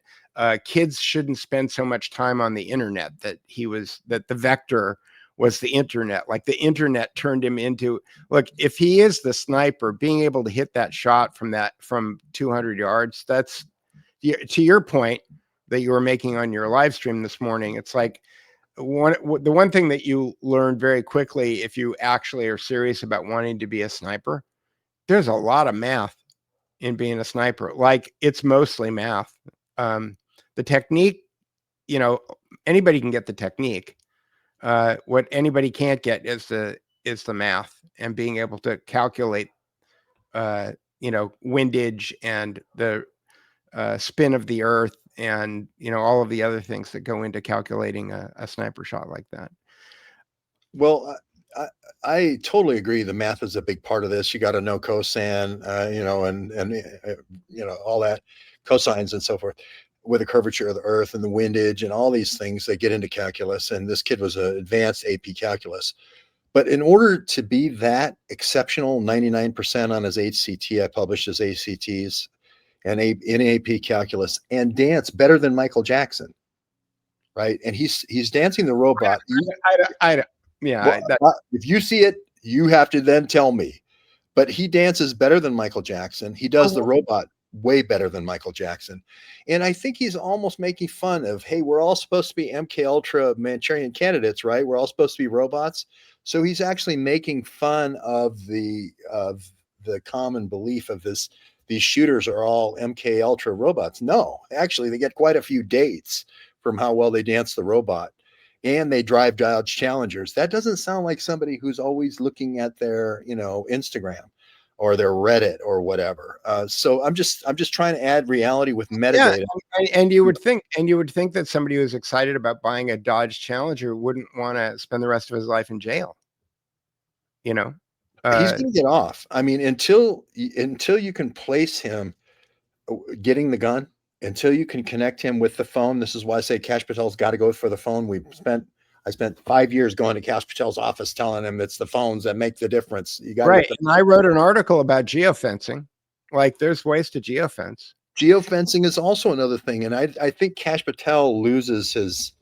H: kids shouldn't spend so much time on the internet, that the vector was the internet. Like the internet turned him into, look, if he is the sniper, being able to hit that shot from 200 yards, that's, to your point that you were making on your live stream this morning. It's like the one thing that you learn very quickly, if you actually are serious about wanting to be a sniper, there's a lot of math in being a sniper. Like it's mostly math. The technique, anybody can get the technique. What anybody can't get is the math and being able to calculate, windage and the spin of the earth and, all of the other things that go into calculating a sniper shot like that.
I: Well, I totally agree. The math is a big part of this. You got to know cosine, and all that, cosines and so forth, with the curvature of the earth and the windage and all these things that get into calculus. And this kid was an advanced AP calculus. But in order to be that exceptional, 99% on his HCT, I published his ACTs and in AP calculus, and dance better than Michael Jackson, right? And he's dancing the robot. If you see it, you have to then tell me. But he dances better than Michael Jackson. He does the robot way better than Michael Jackson. And I think he's almost making fun of, hey, we're all supposed to be MK Ultra Manchurian candidates, right? We're all supposed to be robots. So he's actually making fun of the common belief of these shooters are all MK Ultra robots. No, actually they get quite a few dates from how well they dance the robot. and they drive Dodge Challengers. That doesn't sound like somebody who's always looking at their, Instagram or their Reddit or whatever. So I'm just trying to add reality with
H: Yeah,
I: metadata.
H: and you would think that somebody who's excited about buying a Dodge Challenger wouldn't want to spend the rest of his life in jail.
I: He's going to get off. I mean, until you can place him getting the gun, until you can connect him with the phone. This is why I say Kash Patel's got to go for the phone. I spent 5 years going to Kash Patel's office telling him it's the phones that make the difference. You got
H: right. And I wrote an article about geofencing. Like, there's ways to geofence.
I: Geofencing is also another thing. And I think Kash Patel loses his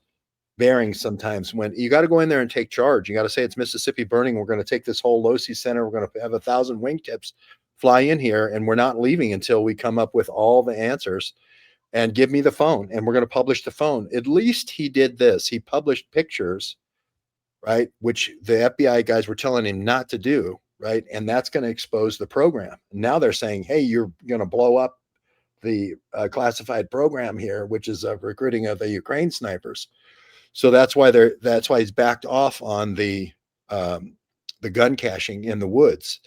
I: bearings sometimes when you got to go in there and take charge. You got to say it's Mississippi burning. We're going to take this whole LOSI center. We're going to have 1,000 wingtips fly in here, and we're not leaving until we come up with all the answers. And give me the phone, and we're going to publish the phone. At least he did this. He published pictures, right? Which the FBI guys were telling him not to do, right? And that's going to expose the program. Now they're saying, hey, you're going to blow up the classified program here, which is recruiting of the Ukraine snipers. So that's why he's backed off on the gun caching in the woods,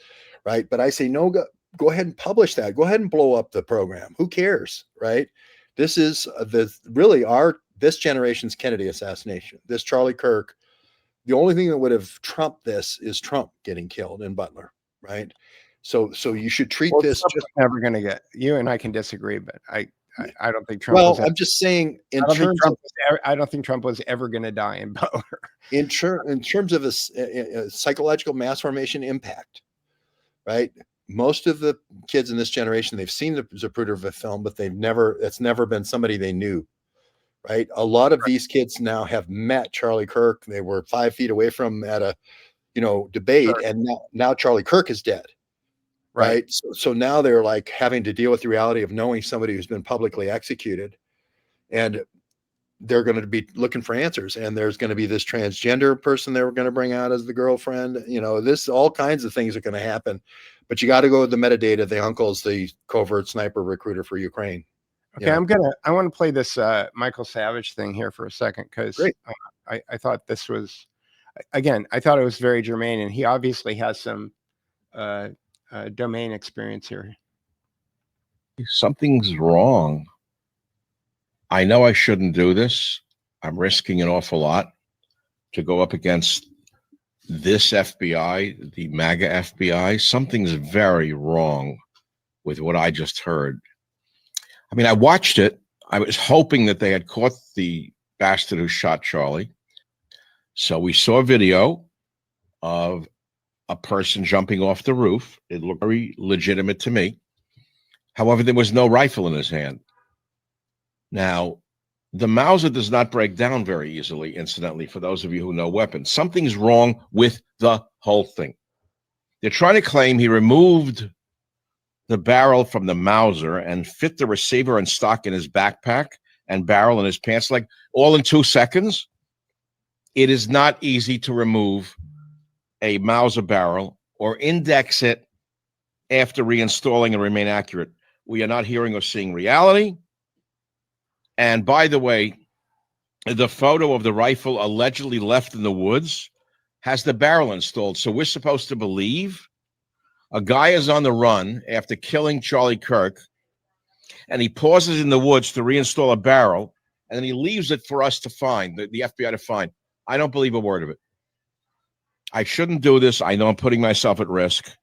I: right? But I say, no, go ahead and publish that. Go ahead and blow up the program. Who cares, right? This is this generation's Kennedy assassination. This Charlie Kirk. The only thing that would have trumped this is Trump getting killed in Butler, right? So you should treat this.
H: Trump's
I: just
H: never going to get. You and I can disagree, but I don't think Trump.
I: Well, I'm just saying
H: I don't think Trump was ever going to die in Butler.
I: In terms of a psychological mass formation impact, right? Most of the kids in this generation, they've seen the Zapruder film, but it's never been somebody they knew, right? A lot of these kids now have met Charlie Kirk. They were 5 feet away from him at a, debate. And now Charlie Kirk is dead. Right. So now they're like having to deal with the reality of knowing somebody who's been publicly executed, and they're going to be looking for answers. And there's going to be this transgender person they were going to bring out as the girlfriend. All kinds of things are going to happen, but you got to go with the metadata. The uncle's the covert sniper recruiter for Ukraine.
H: Okay. I want to play this Michael Savage thing here for a second. Cause I thought this was, again, I thought it was very germane, and he obviously has some, domain experience here.
J: Something's wrong. I know I shouldn't do this. I'm risking an awful lot to go up against this FBI, the MAGA FBI. Something's very wrong with what I just heard. I mean, I watched it. I was hoping that they had caught the bastard who shot Charlie. So we saw a video of a person jumping off the roof. It looked very legitimate to me. However, there was no rifle in his hand. Now, the Mauser does not break down very easily, incidentally, for those of you who know weapons. Something's wrong with the whole thing. They're trying to claim he removed the barrel from the Mauser and fit the receiver and stock in his backpack and barrel in his pants leg all in 2 seconds. It is not easy to remove a Mauser barrel or index it after reinstalling and remain accurate. We are not hearing or seeing reality. And by the way, the photo of the rifle allegedly left in the woods has the barrel installed. So we're supposed to believe a guy is on the run after killing Charlie Kirk, and he pauses in the woods to reinstall a barrel, and then he leaves it for us to find, the FBI to find. I don't believe a word of it. I shouldn't do this. I know I'm putting myself at risk,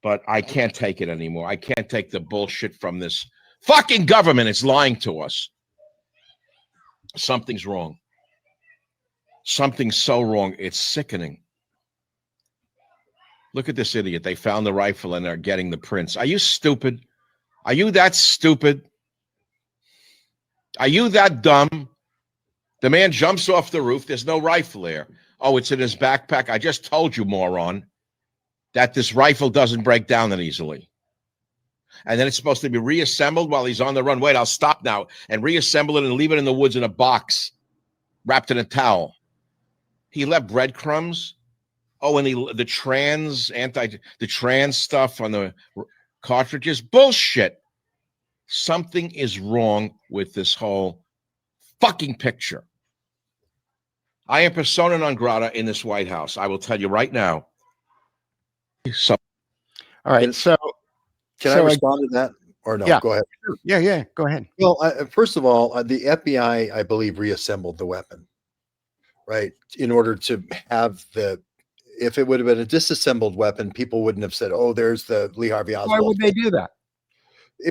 J: but I can't take it anymore. I can't take the bullshit from this fucking government. It's lying to us. Something's wrong. Something's so wrong. It's sickening. Look at this idiot. They found the rifle and they're getting the prints. Are you stupid? Are you that stupid? Are you that dumb? The man jumps off the roof. There's no rifle there. Oh, it's in his backpack. I just told you, moron, that this rifle doesn't break down that easily. And then it's supposed to be reassembled while he's on the run. Wait, I'll stop now and reassemble it and leave it in the woods in a box wrapped in a towel. He left breadcrumbs. Oh, and the trans stuff on the cartridges. Bullshit. Something is wrong with this whole fucking picture. I am persona non grata in this White House. I will tell you right now. So,
H: All right. So
I: Can I respond to that or no?
H: Yeah.
I: Go ahead.
H: Yeah. Go ahead.
I: Well, first of all, the FBI, I believe, reassembled the weapon, right? In order to have if it would have been a disassembled weapon, people wouldn't have said, "Oh, there's the Lee Harvey Oswald."
H: Why would they do that?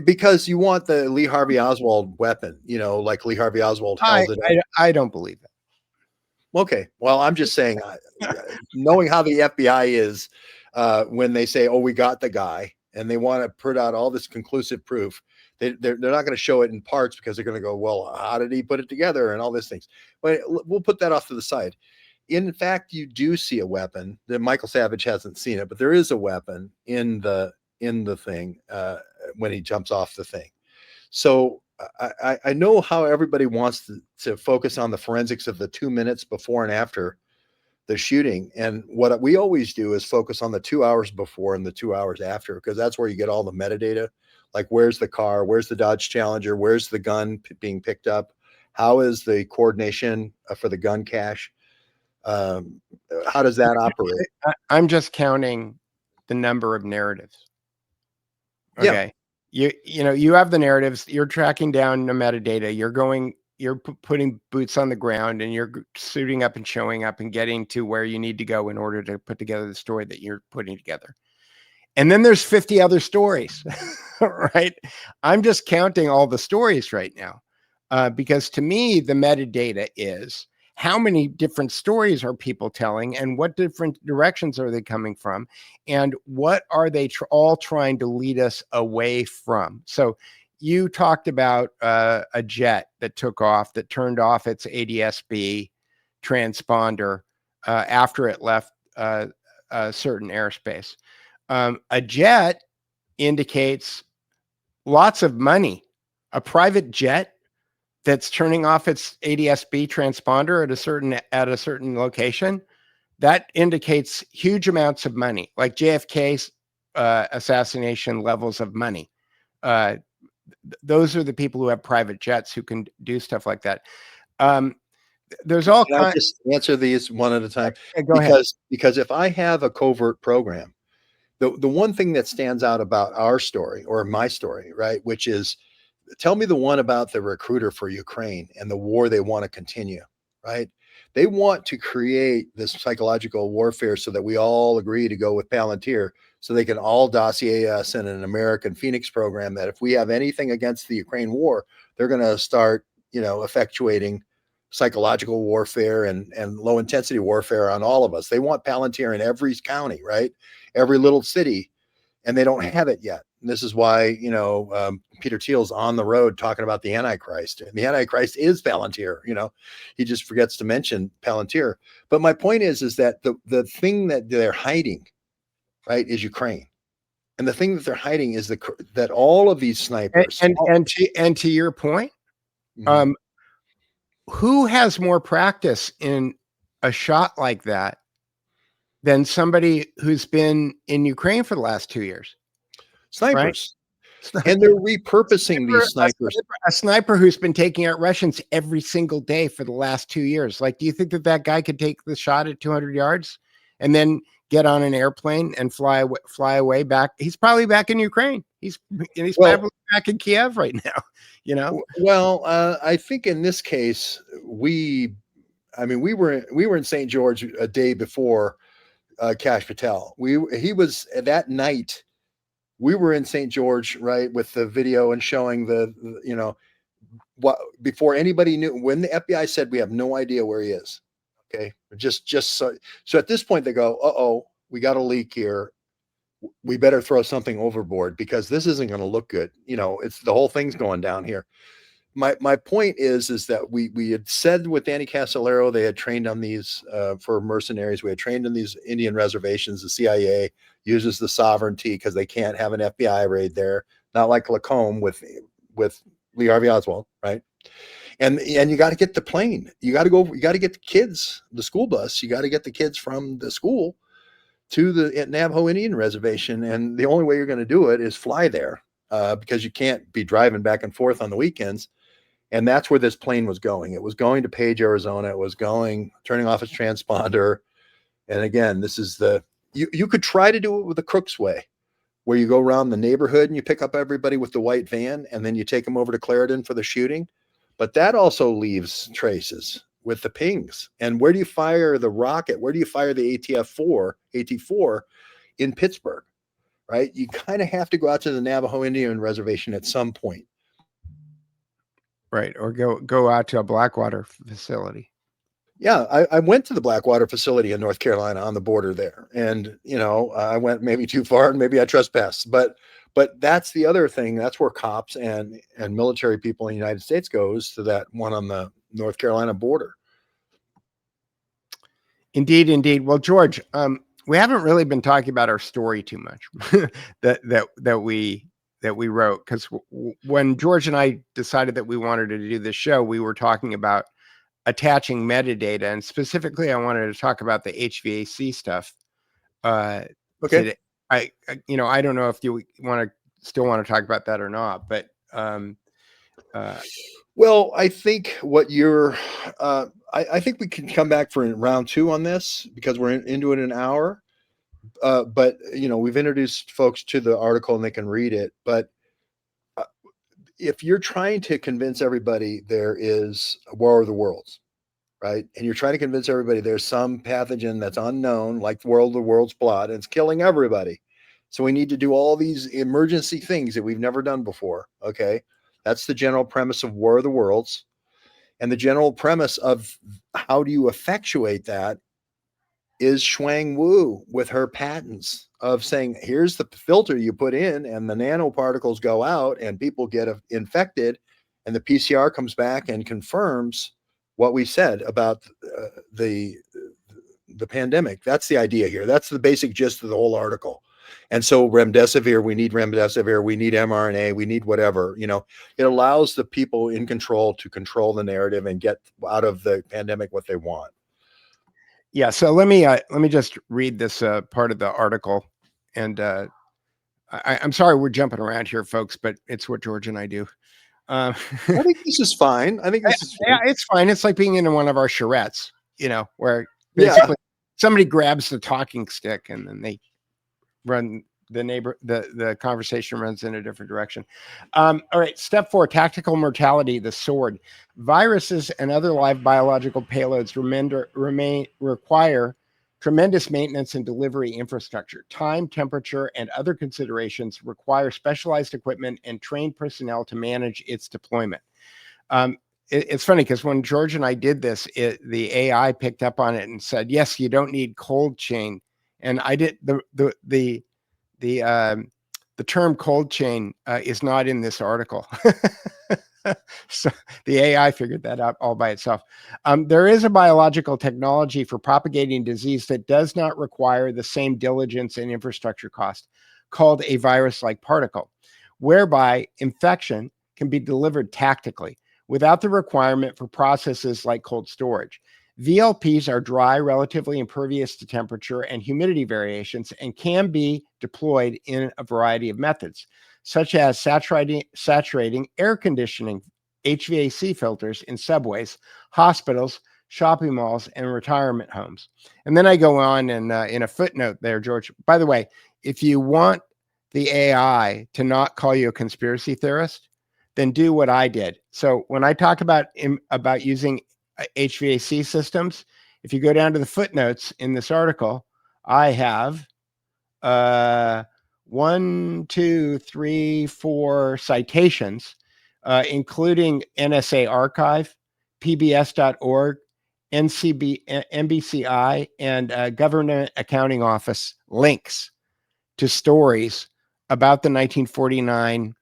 I: Because you want the Lee Harvey Oswald weapon, like Lee Harvey Oswald held it.
H: I don't believe that.
I: Okay. Well, I'm just saying, knowing how the FBI is, when they say, "Oh, we got the guy," and they want to put out all this conclusive proof, they're not going to show it in parts because they're going to go, "Well, how did he put it together?" and all these things. But we'll put that off to the side. In fact, you do see a weapon. That Michael Savage hasn't seen it, but there is a weapon in the thing when he jumps off the thing. So I know how everybody wants to focus on the forensics of the 2 minutes before and after the shooting. And what we always do is focus on the 2 hours before and the 2 hours after, because that's where you get all the metadata. Like, where's the car? Where's the Dodge Challenger? Where's the gun being picked up? How is the coordination for the gun cache? How does that operate?
H: I'm just counting the number of narratives. Okay. Yeah. You have the narratives, you're tracking down the metadata, you're putting boots on the ground, and you're suiting up and showing up and getting to where you need to go in order to put together the story that you're putting together. And then there's 50 other stories, right? I'm just counting all the stories right now, because to me, the metadata is how many different stories are people telling, and what different directions are they coming from, and what are they all trying to lead us away from? So you talked about a jet that took off, that turned off its ADS-B transponder after it left a certain airspace. A jet indicates lots of money. A private jet that's turning off its ADS-B transponder at a certain location, that indicates huge amounts of money, like JFK's assassination levels of money. Those are the people who have private jets who can do stuff like that. There's all
I: kinds. I just answer these one at a time.
H: Go ahead.
I: Because if I have a covert program, the one thing that stands out about our story, or my story, right, which is, tell me the one about the recruiter for Ukraine and the war they want to continue, right? They want to create this psychological warfare so that we all agree to go with Palantir, so they can all dossier us in an American Phoenix program that if we have anything against the Ukraine war, they're going to start, effectuating psychological warfare and low intensity warfare on all of us. They want Palantir in every county, right? Every little city, and they don't have it yet. And this is why, Peter Thiel's on the road talking about the Antichrist. And the Antichrist is Palantir. He just forgets to mention Palantir. But my point is that the thing that they're hiding, right, is Ukraine. And the thing that they're hiding is that all of these snipers.
H: And to your point,
I: Mhm.
H: Who has more practice in a shot like that than somebody who's been in Ukraine for the last 2 years?
I: Snipers.
H: Right?
I: And they're repurposing these snipers.
H: A sniper who's been taking out Russians every single day for the last 2 years. Like, do you think that guy could take the shot at 200 yards and then get on an airplane and fly away back? He's probably back in Ukraine. He's probably back in Kiev right now.
I: Well, I think in this case, we were in St. George a day before Kash Patel. He was that night. We were in St. George, right, with the video and showing what before anybody knew, when the FBI said we have no idea where he is. Okay, just so at this point they go, uh-oh, we got a leak here. We better throw something overboard because this isn't going to look good. It's the whole thing's going down here. My point is that we had said with Danny Casolaro, they had trained on these for mercenaries. We had trained on these Indian reservations. The CIA uses the sovereignty because they can't have an FBI raid there, not like Lacombe with Lee Harvey Oswald, right? And you got to get the plane. You got to get the kids, the school bus. You got to get the kids from the school to the Navajo Indian reservation. And the only way you're going to do it is fly there because you can't be driving back and forth on the weekends. And that's where this plane was going. It was going to Page, Arizona. It was turning off its transponder. And again, this is you could try to do it with the Crook's way, where you go around the neighborhood and you pick up everybody with the white van and then you take them over to Clarendon for the shooting. But that also leaves traces with the pings. And where do you fire the rocket? Where do you fire the AT-4 in Pittsburgh, right? You kind of have to go out to the Navajo Indian Reservation at some point.
H: Right. Or go out to a Blackwater facility.
I: Yeah, I went to the Blackwater facility in North Carolina on the border there. And, I went maybe too far and maybe I trespassed. But that's the other thing. That's where cops and military people in the United States goes, to that one on the North Carolina border.
H: Indeed. Well, George, we haven't really been talking about our story too much that we wrote, because when George and I decided that we wanted to do this show, we were talking about attaching metadata, and specifically I wanted to talk about the HVAC stuff.
I: Okay.
H: Today. I don't know if you still want to talk about that or not, but
I: well, I think what you're I think we can come back for round 2 on this, because we're into it in an hour. But we've introduced folks to the article and they can read it. But if you're trying to convince everybody there is a war of the worlds, right? And you're trying to convince everybody there's some pathogen that's unknown, like the world of the world's blood, and it's killing everybody. So we need to do all these emergency things that we've never done before. Okay. That's the general premise of War of the Worlds. And the general premise of how do you effectuate that is Shuang Wu with her patents of saying, here's the filter you put in and the nanoparticles go out and people get infected, and the PCR comes back and confirms what we said about the pandemic. That's the idea here. That's the basic gist of the whole article. And so remdesivir, we need remdesivir, we need mRNA, we need whatever, it allows the people in control to control the narrative and get out of the pandemic what they want.
H: Yeah. So let me just read this part of the article. And I'm sorry we're jumping around here, folks, but it's what George and I do.
I: I think this is fine.
H: Yeah, it's fine. It's like being in one of our charrettes, where basically somebody grabs the talking stick and then they run the conversation runs in a different direction. All right. Step 4, tactical mortality, the sword. Viruses and other live biological payloads require tremendous maintenance and delivery infrastructure. Time, temperature, and other considerations require specialized equipment and trained personnel to manage its deployment. It's funny because when George and I did this, the AI picked up on it and said, yes, you don't need cold chain. And I did the term cold chain is not in this article. So the AI figured that out all by itself. There is a biological technology for propagating disease that does not require the same diligence and infrastructure cost, called a virus-like particle, whereby infection can be delivered tactically without the requirement for processes like cold storage. VLPs are dry, relatively impervious to temperature and humidity variations, and can be deployed in a variety of methods, such as saturating air conditioning HVAC filters in subways, hospitals, shopping malls, and retirement homes. And then I go on and in a footnote there, George, by the way, if you want the AI to not call you a conspiracy theorist, then do what I did. So when I talk about using HVAC systems, if you go down to the footnotes in this article, I have 1, 2, 3, 4 citations, including NSA Archive, PBS.org, NBCI, and Government Accounting Office links to stories about the 1949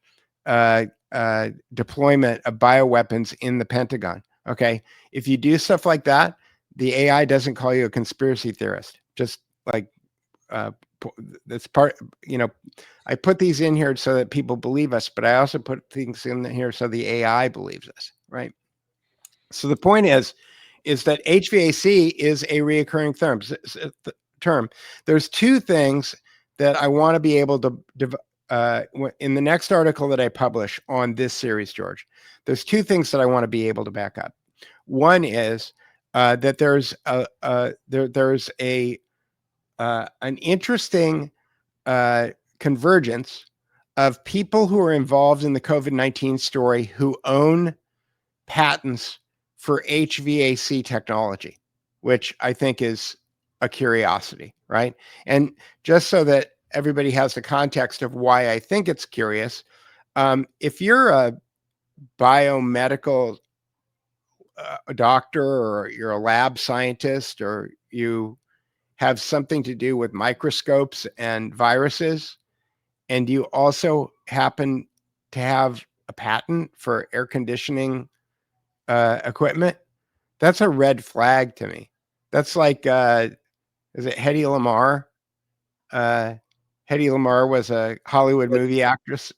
H: deployment of bioweapons in the Pentagon. Okay. If you do stuff like that, the AI doesn't call you a conspiracy theorist. Just like, that's part, I put these in here so that people believe us, but I also put things in here so the AI believes us. Right. So the point is that HVAC is a reoccurring term. There's two things that I want to be able to in the next article that I publish on this series, George, there's two things that I want to be able to back up. One is that there's an interesting convergence of people who are involved in the COVID-19 story who own patents for HVAC technology, which I think is a curiosity, right? And just so that everybody has the context of why I think it's curious, if you're a biomedical doctor, or you're a lab scientist, or you have something to do with microscopes and viruses, and you also happen to have a patent for air conditioning equipment, that's a red flag to me. That's like, is it Hedy Lamarr? Hedy Lamarr was a Hollywood movie actress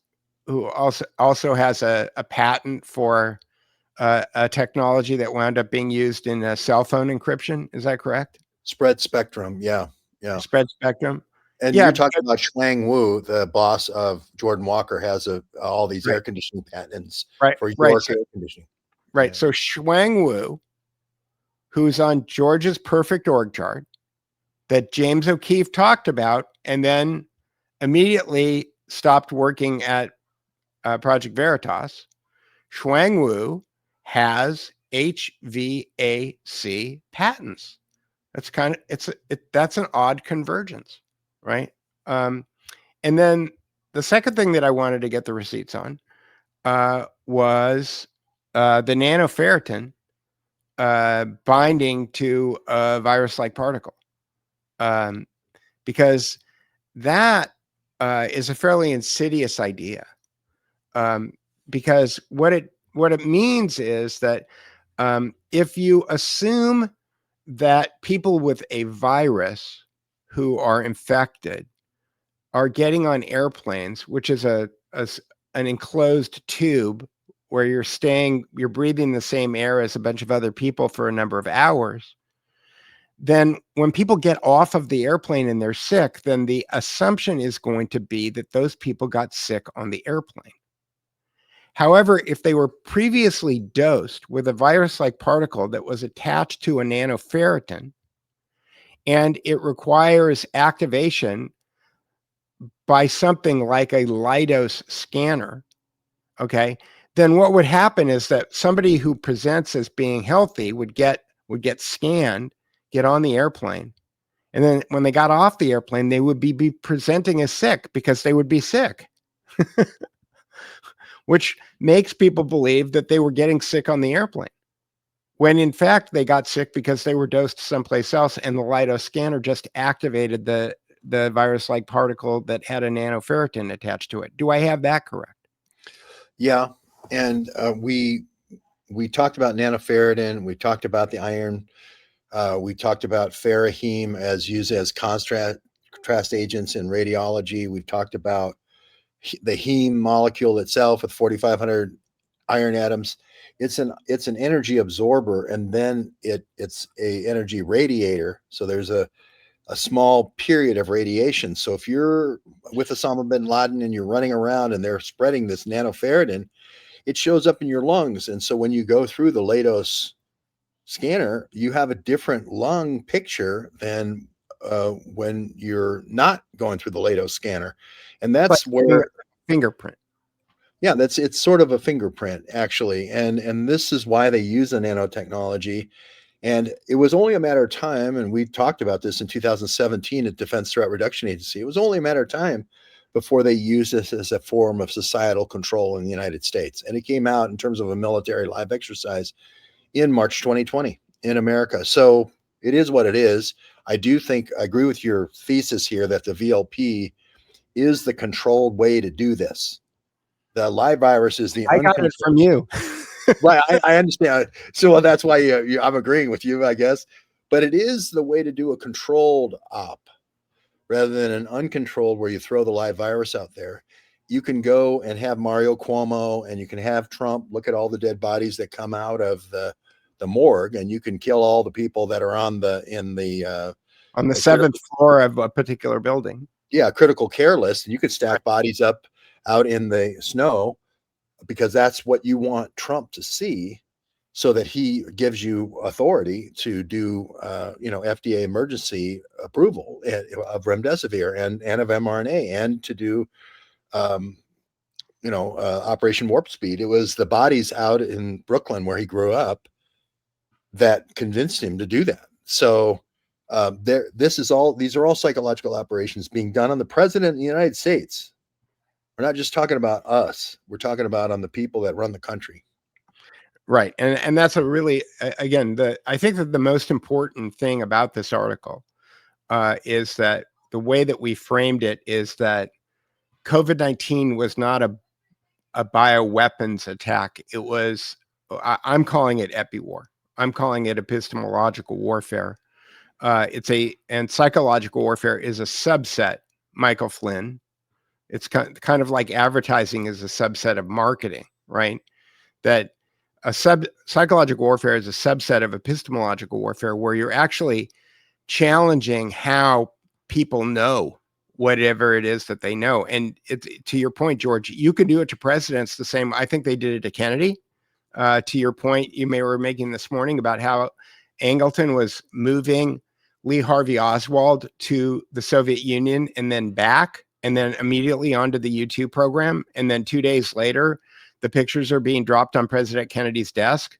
H: who also has a patent for a technology that wound up being used in cell phone encryption. Is that correct?
I: Spread spectrum. Yeah.
H: Spread spectrum.
I: And you're talking about Shuang Wu, the boss of Jordan Walker, has all these air conditioning patents for your air conditioning.
H: Right. Yeah. So Shuang Wu, who's on George's perfect org chart that James O'Keefe talked about, and then immediately stopped working at Project Veritas, Shuang Wu has HVAC patents. That's that's an odd convergence, right? And then the second thing that I wanted to get the receipts on was the nanoferritin binding to a virus-like particle, because that is a fairly insidious idea. Because what it means is that if you assume that people with a virus who are infected are getting on airplanes, which is an enclosed tube where you're breathing the same air as a bunch of other people for a number of hours, then when people get off of the airplane and they're sick, then the assumption is going to be that those people got sick on the airplane. However, if they were previously dosed with a virus-like particle that was attached to a nanoferritin, and it requires activation by something like a Leidos scanner, okay, then what would happen is that somebody who presents as being healthy would get scanned, get on the airplane, and then when they got off the airplane, they would be presenting as sick because they would be sick. Which makes people believe that they were getting sick on the airplane, when in fact they got sick because they were dosed someplace else, and the Leidos scanner just activated the virus-like particle that had a nanoferritin attached to it. Do I have that correct?
I: Yeah, and we talked about nanoferritin, we talked about the iron, we talked about ferriheme as used as contrast agents in radiology. We've talked about the heme molecule itself with 4,500 iron atoms. It's an energy absorber, and then it's a energy radiator. So there's a small period of radiation. So if you're with Osama bin Laden and you're running around and they're spreading this nanoferritin, it shows up in your lungs. And so when you go through the Leidos scanner, you have a different lung picture than when you're not going through the Leidos scanner. And that's where
H: fingerprint.
I: Yeah, it's sort of a fingerprint, actually. And this is why they use the nanotechnology. And it was only a matter of time, and we talked about this in 2017 at Defense Threat Reduction Agency. It was only a matter of time before they used this as a form of societal control in the United States. And it came out in terms of a military live exercise in March 2020 in America. So it is what it is. I agree with your thesis here that the VLP is the controlled way to do this. The live virus is the
H: I got it from you.
I: Right, I understand. So that's why I'm agreeing with you, I guess. But it is the way to do a controlled op rather than an uncontrolled where you throw the live virus out there. You can go and have Mario Cuomo, and you can have Trump look at all the dead bodies that come out of the morgue, and you can kill all the people that are on the 7th
H: floor of a particular building.
I: yeah, critical care list, and you could stack bodies up out in the snow because that's what you want Trump to see, so that he gives you authority to do, FDA emergency approval of remdesivir and of mRNA, and to do, Operation Warp Speed. It was the bodies out in Brooklyn where he grew up that convinced him to do that. So these are all psychological operations being done on the president of the United States. We're not just talking about us. We're talking about on the people that run the country.
H: Right. And that's a really, again, I think that the most important thing about this article is that the way that we framed it is that COVID-19 was not a bioweapons attack. It was, I'm calling it epi-war. I'm calling it epistemological warfare. And psychological warfare is a subset, Michael Flynn. It's kind of like advertising is a subset of marketing, right? That psychological warfare is a subset of epistemological warfare, where you're actually challenging how people know whatever it is that they know. And to your point, George, you can do it to presidents the same. I think they did it to Kennedy. To your point, you were making this morning about how Angleton was moving Lee Harvey Oswald to the Soviet Union and then back, and then immediately onto the U2 program. And then 2 days later, the pictures are being dropped on President Kennedy's desk.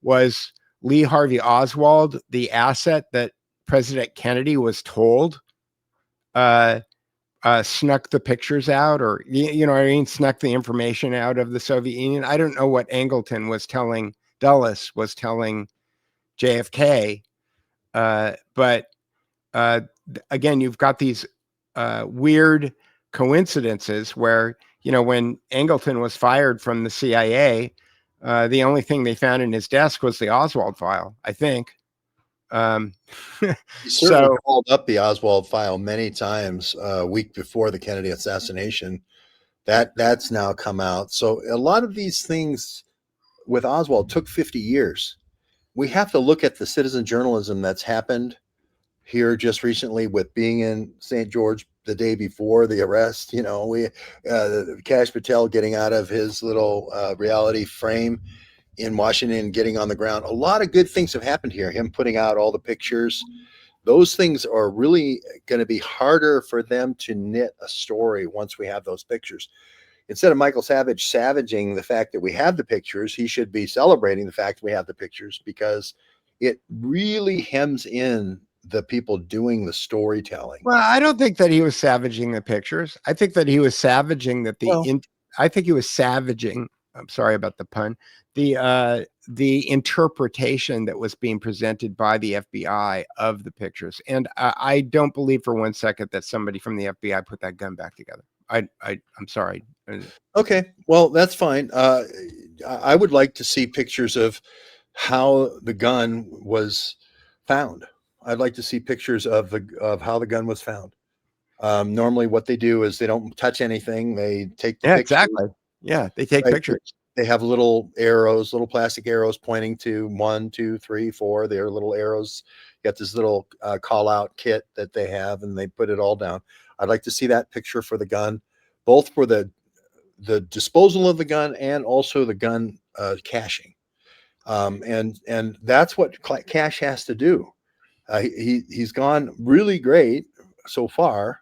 H: Was Lee Harvey Oswald the asset that President Kennedy was told snuck the pictures out, or, snuck the information out of the Soviet Union? I don't know what Angleton was telling Dulles, was telling JFK. But again, you've got these weird coincidences where, when Angleton was fired from the CIA, the only thing they found in his desk was the Oswald file, I think.
I: He certainly called up the Oswald file many times a week before the Kennedy assassination. That's now come out. So a lot of these things with Oswald took 50 years. We have to look at the citizen journalism that's happened here just recently with being in St. George the day before the arrest. Kash Patel getting out of his little reality frame in Washington, getting on the ground. A lot of good things have happened here. Him putting out all the pictures. Those things are really going to be harder for them to knit a story once we have those pictures. Instead of Michael Savage savaging the fact that we have the pictures, he should be celebrating the fact we have the pictures, because it really hems in the people doing the storytelling.
H: Well, I don't think that he was savaging the pictures. I think that he was savaging that I think he was savaging. I'm sorry about the pun. The interpretation that was being presented by the FBI of the pictures. And I don't believe for 1 second that somebody from the FBI put that gun back together. I'm sorry.
I: Okay, well, that's fine. I would like to see pictures of how the gun was found. I'd like to see pictures of how the gun was found. Normally what they do is they don't touch anything. They take the picture.
H: Exactly. Yeah, they take pictures.
I: They have little arrows, little plastic arrows pointing to 1, 2, 3, 4. They're little arrows. You got this little call out kit that they have, and they put it all down. I'd like to see that picture for the gun, both for the disposal of the gun and also the gun caching. And that's what Kash has to do. He's gone really great so far.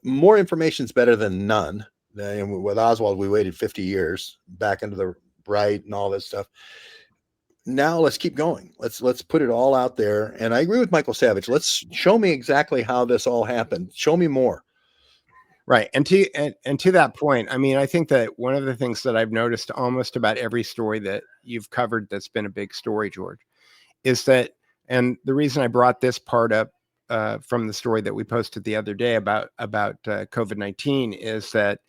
I: More information is better than none. And with Oswald, we waited 50 years back into the right and all this stuff. Now let's keep going. Let's put it all out there. And I agree with Michael Savage. Let's show me exactly how this all happened. Show me more.
H: Right. And to that point, I mean, I think that one of the things that I've noticed almost about every story that you've covered that's been a big story, George, is that, and the reason I brought this part up from the story that we posted the other day about COVID-19 is that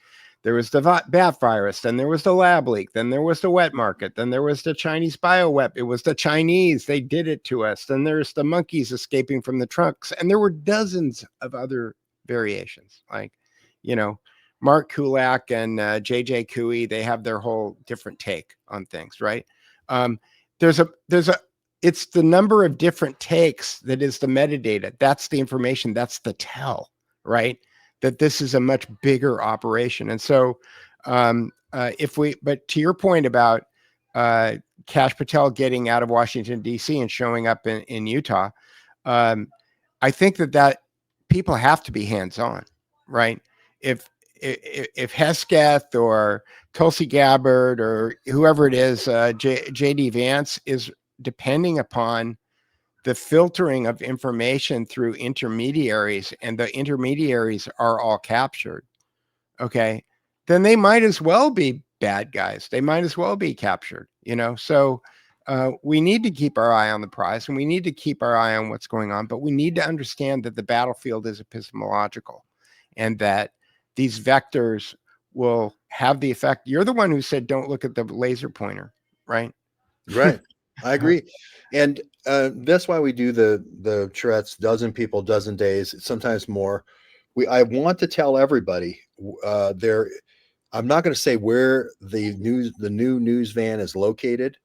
H: there was the bat virus, then there was the lab leak, then there was the wet market, then there was the Chinese bioweapon. It was the Chinese. They did it to us. Then there's the monkeys escaping from the trunks. And there were dozens of other variations. Like, Mark Kulak and JJ Cooey, they have their whole different take on things, right? It's the number of different takes that is the metadata. That's the information. That's the tell, right? that this is a much bigger operation. And so but to your point about Kash Patel getting out of Washington, D.C. and showing up in Utah, I think that people have to be hands-on, right? If Hesketh or Tulsi Gabbard or whoever it is, J.D. Vance is depending upon the filtering of information through intermediaries, and the intermediaries are all captured, okay, then they might as well be bad guys. They might as well be captured, So we need to keep our eye on the prize, and we need to keep our eye on what's going on, but we need to understand that the battlefield is epistemological and that these vectors will have the effect. You're the one who said, don't look at the laser pointer, right?
I: Right. I agree. And that's why we do the Tourette's dozen people, dozen days, sometimes more. I want to tell everybody I'm not going to say where the new news van is located,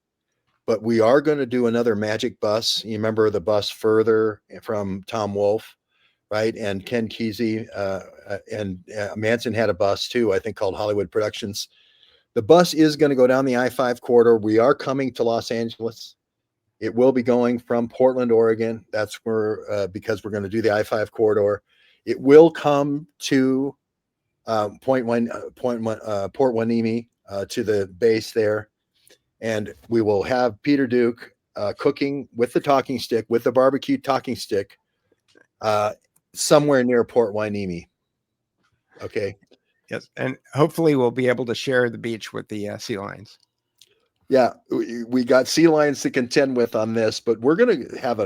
I: but we are going to do another magic bus. You remember the bus further from Tom Wolfe, right? And Ken Kesey and Manson had a bus too, I think called Hollywood Productions. The bus is going to go down the I-5 corridor. We are coming to Los Angeles. It will be going from Portland, Oregon. That's where, because we're going to do the I-5 corridor. It will come to Port Hueneme, to the base there. And we will have Peter Duke cooking with the talking stick, with the barbecue talking stick, somewhere near Port Hueneme. Okay.
H: Yes. And hopefully we'll be able to share the beach with the sea lions.
I: Yeah, we got sea lions to contend with on this, but we're going to have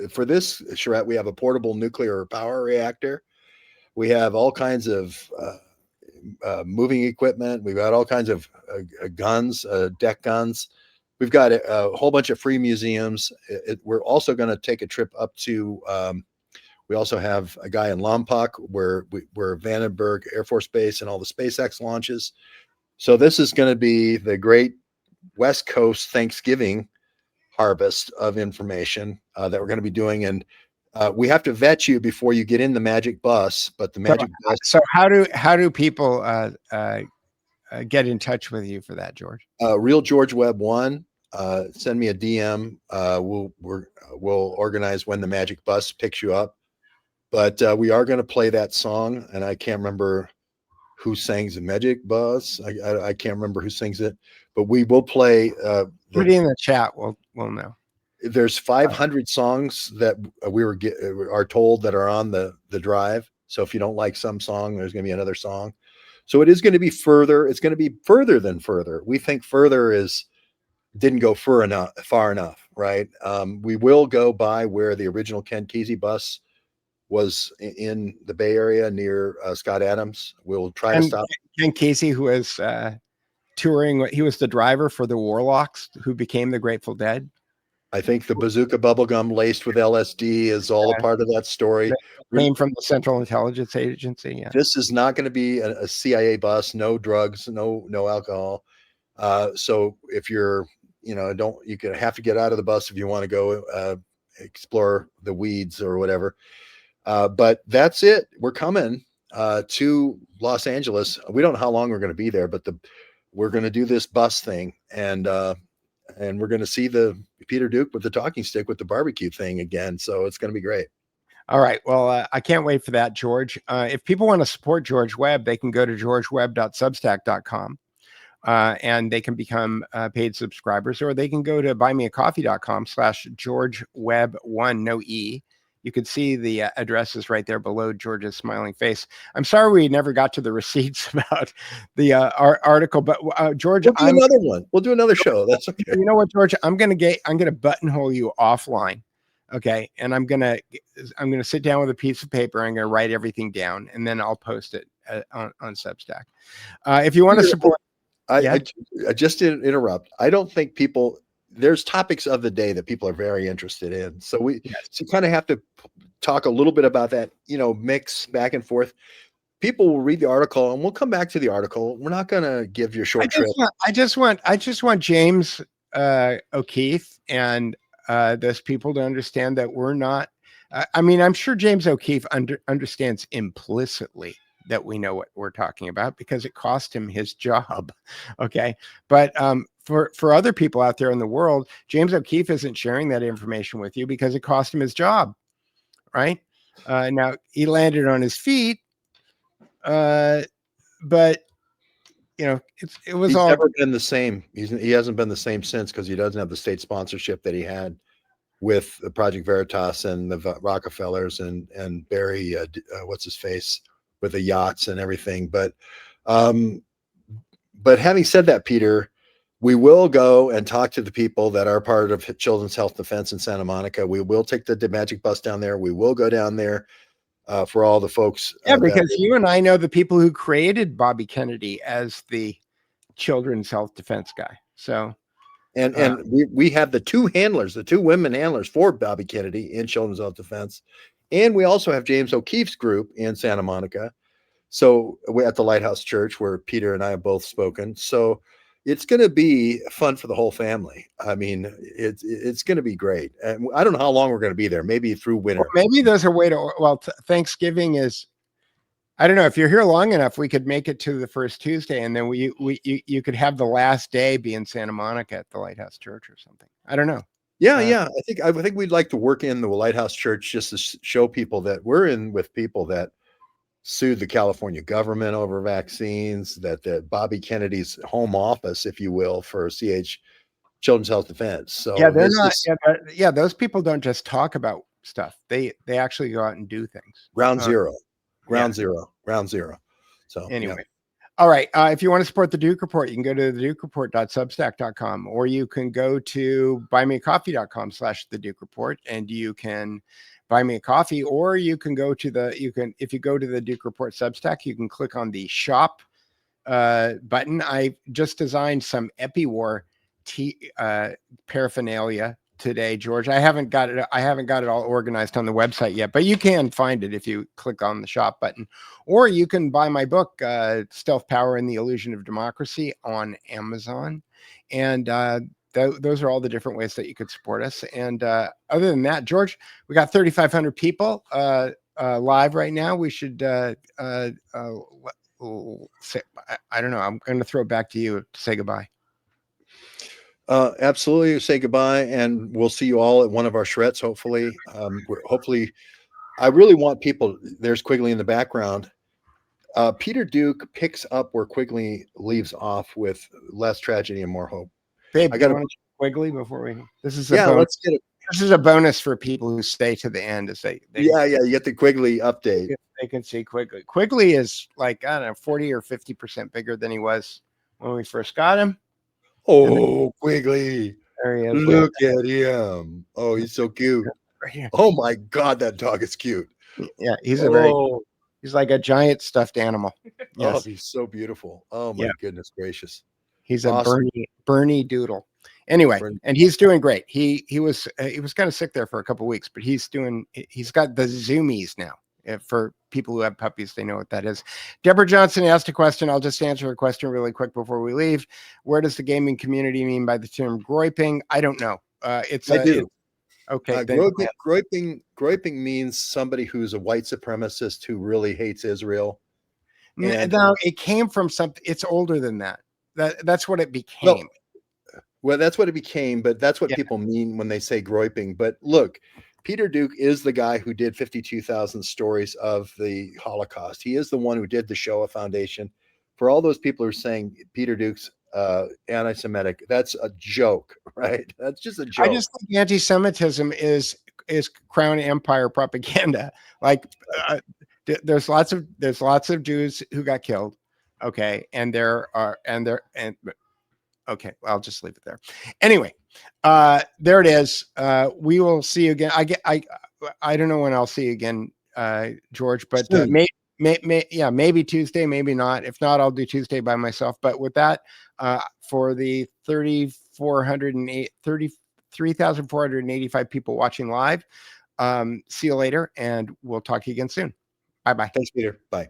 I: for this charrette, we have a portable nuclear power reactor. We have all kinds of moving equipment. We've got all kinds of guns, deck guns. We've got a whole bunch of free museums. We're also going to take a trip up to, we also have a guy in Lompoc where Vandenberg Air Force Base and all the SpaceX launches. So this is going to be the great West Coast Thanksgiving harvest of information that we're going to be doing. And we have to vet you before you get in the magic bus, but the magic bus.
H: So how do people get in touch with you for that, George?
I: Real George Webb 1. Send me a DM. We'll organize when the magic bus picks you up. But we are going to play that song, and I can't remember who sings the magic bus. I can't remember who sings it, but we will play.
H: Put it in the chat. We'll know.
I: There's 500 songs that we are told that are on the drive. So if you don't like some song, there's going to be another song. So it is going to be further. It's going to be further than further. We think further didn't go far enough, right? We will go by where the original Ken Kesey bus was in the Bay Area near Scott Adams. We'll try to stop.
H: Ken Kesey, who was touring, he was the driver for the Warlocks, who became the Grateful Dead.
I: I think the bazooka bubblegum laced with LSD is all a part of that story.
H: Came from the Central Intelligence Agency. Yeah.
I: This is not going to be a CIA bus, no drugs, no alcohol. So if you're, you could have to get out of the bus if you want to go explore the weeds or whatever. But that's it. We're coming to Los Angeles. We don't know how long we're going to be there, but we're going to do this bus thing, and we're going to see the Peter Duke with the talking stick with the barbecue thing again. So it's going to be great.
H: All right. Well, I can't wait for that, George. If people want to support George Webb, they can go to georgewebb.substack.com. And they can become paid subscribers, or they can go to buymeacoffee.com/GeorgeWebb1, no E. You can see the addresses right there below George's smiling face. I'm sorry we never got to the receipts about the article, but George,
I: we'll do another one. We'll do another show. That's okay.
H: You know what, George? I'm gonna buttonhole you offline, okay? And I'm gonna sit down with a piece of paper. I'm gonna write everything down, and then I'll post it on Substack. If you want to support,
I: I just didn't interrupt. I don't think there's topics of the day that people are very interested in. So we kind of have to talk a little bit about that, mix back and forth. People will read the article and we'll come back to the article. We're not going to give you a short trip.
H: I just want James O'Keefe and those people to understand that we're not, I'm sure James O'Keefe understands implicitly that we know what we're talking about because it cost him his job. Okay. But for other people out there in the world, James O'Keefe isn't sharing that information with you because it cost him his job. Right. Now he landed on his feet. But it was
I: He's
H: all
I: never been the same. He hasn't been the same since because he doesn't have the state sponsorship that he had with Project Veritas and the Rockefellers and Barry, what's his face, with the yachts and everything. But having said that, Peter, we will go and talk to the people that are part of Children's Health Defense in Santa Monica. We will take the Magic Bus down there. We will go down there for all the folks.
H: Because you and I know the people who created Bobby Kennedy as the Children's Health Defense guy. So,
I: and we have the two women handlers for Bobby Kennedy in Children's Health Defense. And we also have James O'Keefe's group in Santa Monica. So we're at the Lighthouse Church where Peter and I have both spoken. So it's going to be fun for the whole family. I mean, it's going to be great. And I don't know how long we're going to be there, maybe through winter.
H: Well, maybe there's a way to, Thanksgiving is, I don't know, if you're here long enough, we could make it to the first Tuesday, and then you could have the last day be in Santa Monica at the Lighthouse Church or something. I don't know.
I: Yeah. I think we'd like to work in the Lighthouse Church just to show people that we're in with people that sued the California government over vaccines, that Bobby Kennedy's home office, if you will, for Children's Health Defense. So
H: they're not. Those people don't just talk about stuff. They actually go out and do things.
I: Ground zero. So
H: anyway. All right. If you want to support the Duke Report, you can go to thedukereport.substack.com, or you can go to buymeacoffee.com/the Duke Report, and you can buy me a coffee, or you can go to if you go to the Duke Report Substack, you can click on the shop button. I just designed some EpiWar paraphernalia today, George. I haven't got it all organized on the website yet, but you can find it if you click on the shop button, or you can buy my book, Stealth Power and the Illusion of Democracy, on Amazon. And those are all the different ways that you could support us. And other than that, George, we got 3,500 people live right now. We should say, I don't know. I'm going to throw it back to you to say goodbye.
I: Absolutely. Say goodbye, and we'll see you all at one of our shreds. Hopefully, I really want people. There's Quigley in the background. Peter Duke picks up where Quigley leaves off with less tragedy and more hope.
H: Babe, I got to Quigley before we.
I: This is let's get it.
H: This is a bonus for people who stay to the end.
I: You get the Quigley update.
H: They can see Quigley. Quigley is like, I don't know, 40 or 50% bigger than he was when we first got him.
I: Oh, Quigley.
H: There he is.
I: Look at him. Oh, he's so cute.
H: Right here.
I: Oh my God, that dog is cute.
H: Yeah, he's he's like a giant stuffed animal. Yes.
I: Oh, he's so beautiful. Oh my goodness gracious.
H: He's awesome. a Bernie doodle. Anyway, and he's doing great. He was kind of sick there for a couple of weeks, but he's got the zoomies now. For people who have puppies, they know what that is. Deborah Johnson asked a question. I'll just answer a question really quick before we leave. Where does the gaming community mean by the term groyping? I don't know.
I: I do.
H: Okay.
I: Groyping means somebody who's a white supremacist who really hates Israel.
H: No, it came from something. It's older than that. That's what it became.
I: Well, that's what it became, but that's what people mean when they say groyping. But look, Peter Duke is the guy who did 52,000 stories of the Holocaust. He is the one who did the Shoah Foundation. For all those people who are saying Peter Duke's anti-Semitic, that's a joke, right? That's just a joke.
H: I just think anti-Semitism is Crown Empire propaganda. Like there's lots of Jews who got killed. Okay. Okay, well, I'll just leave it there. Anyway, there it is. We will see you again. I don't know when I'll see you again, George, but maybe Tuesday, maybe not. If not, I'll do Tuesday by myself. But with that, for the 3,485 people watching live, see you later, and we'll talk to you again soon. Bye-bye.
I: Thanks, Peter. Bye.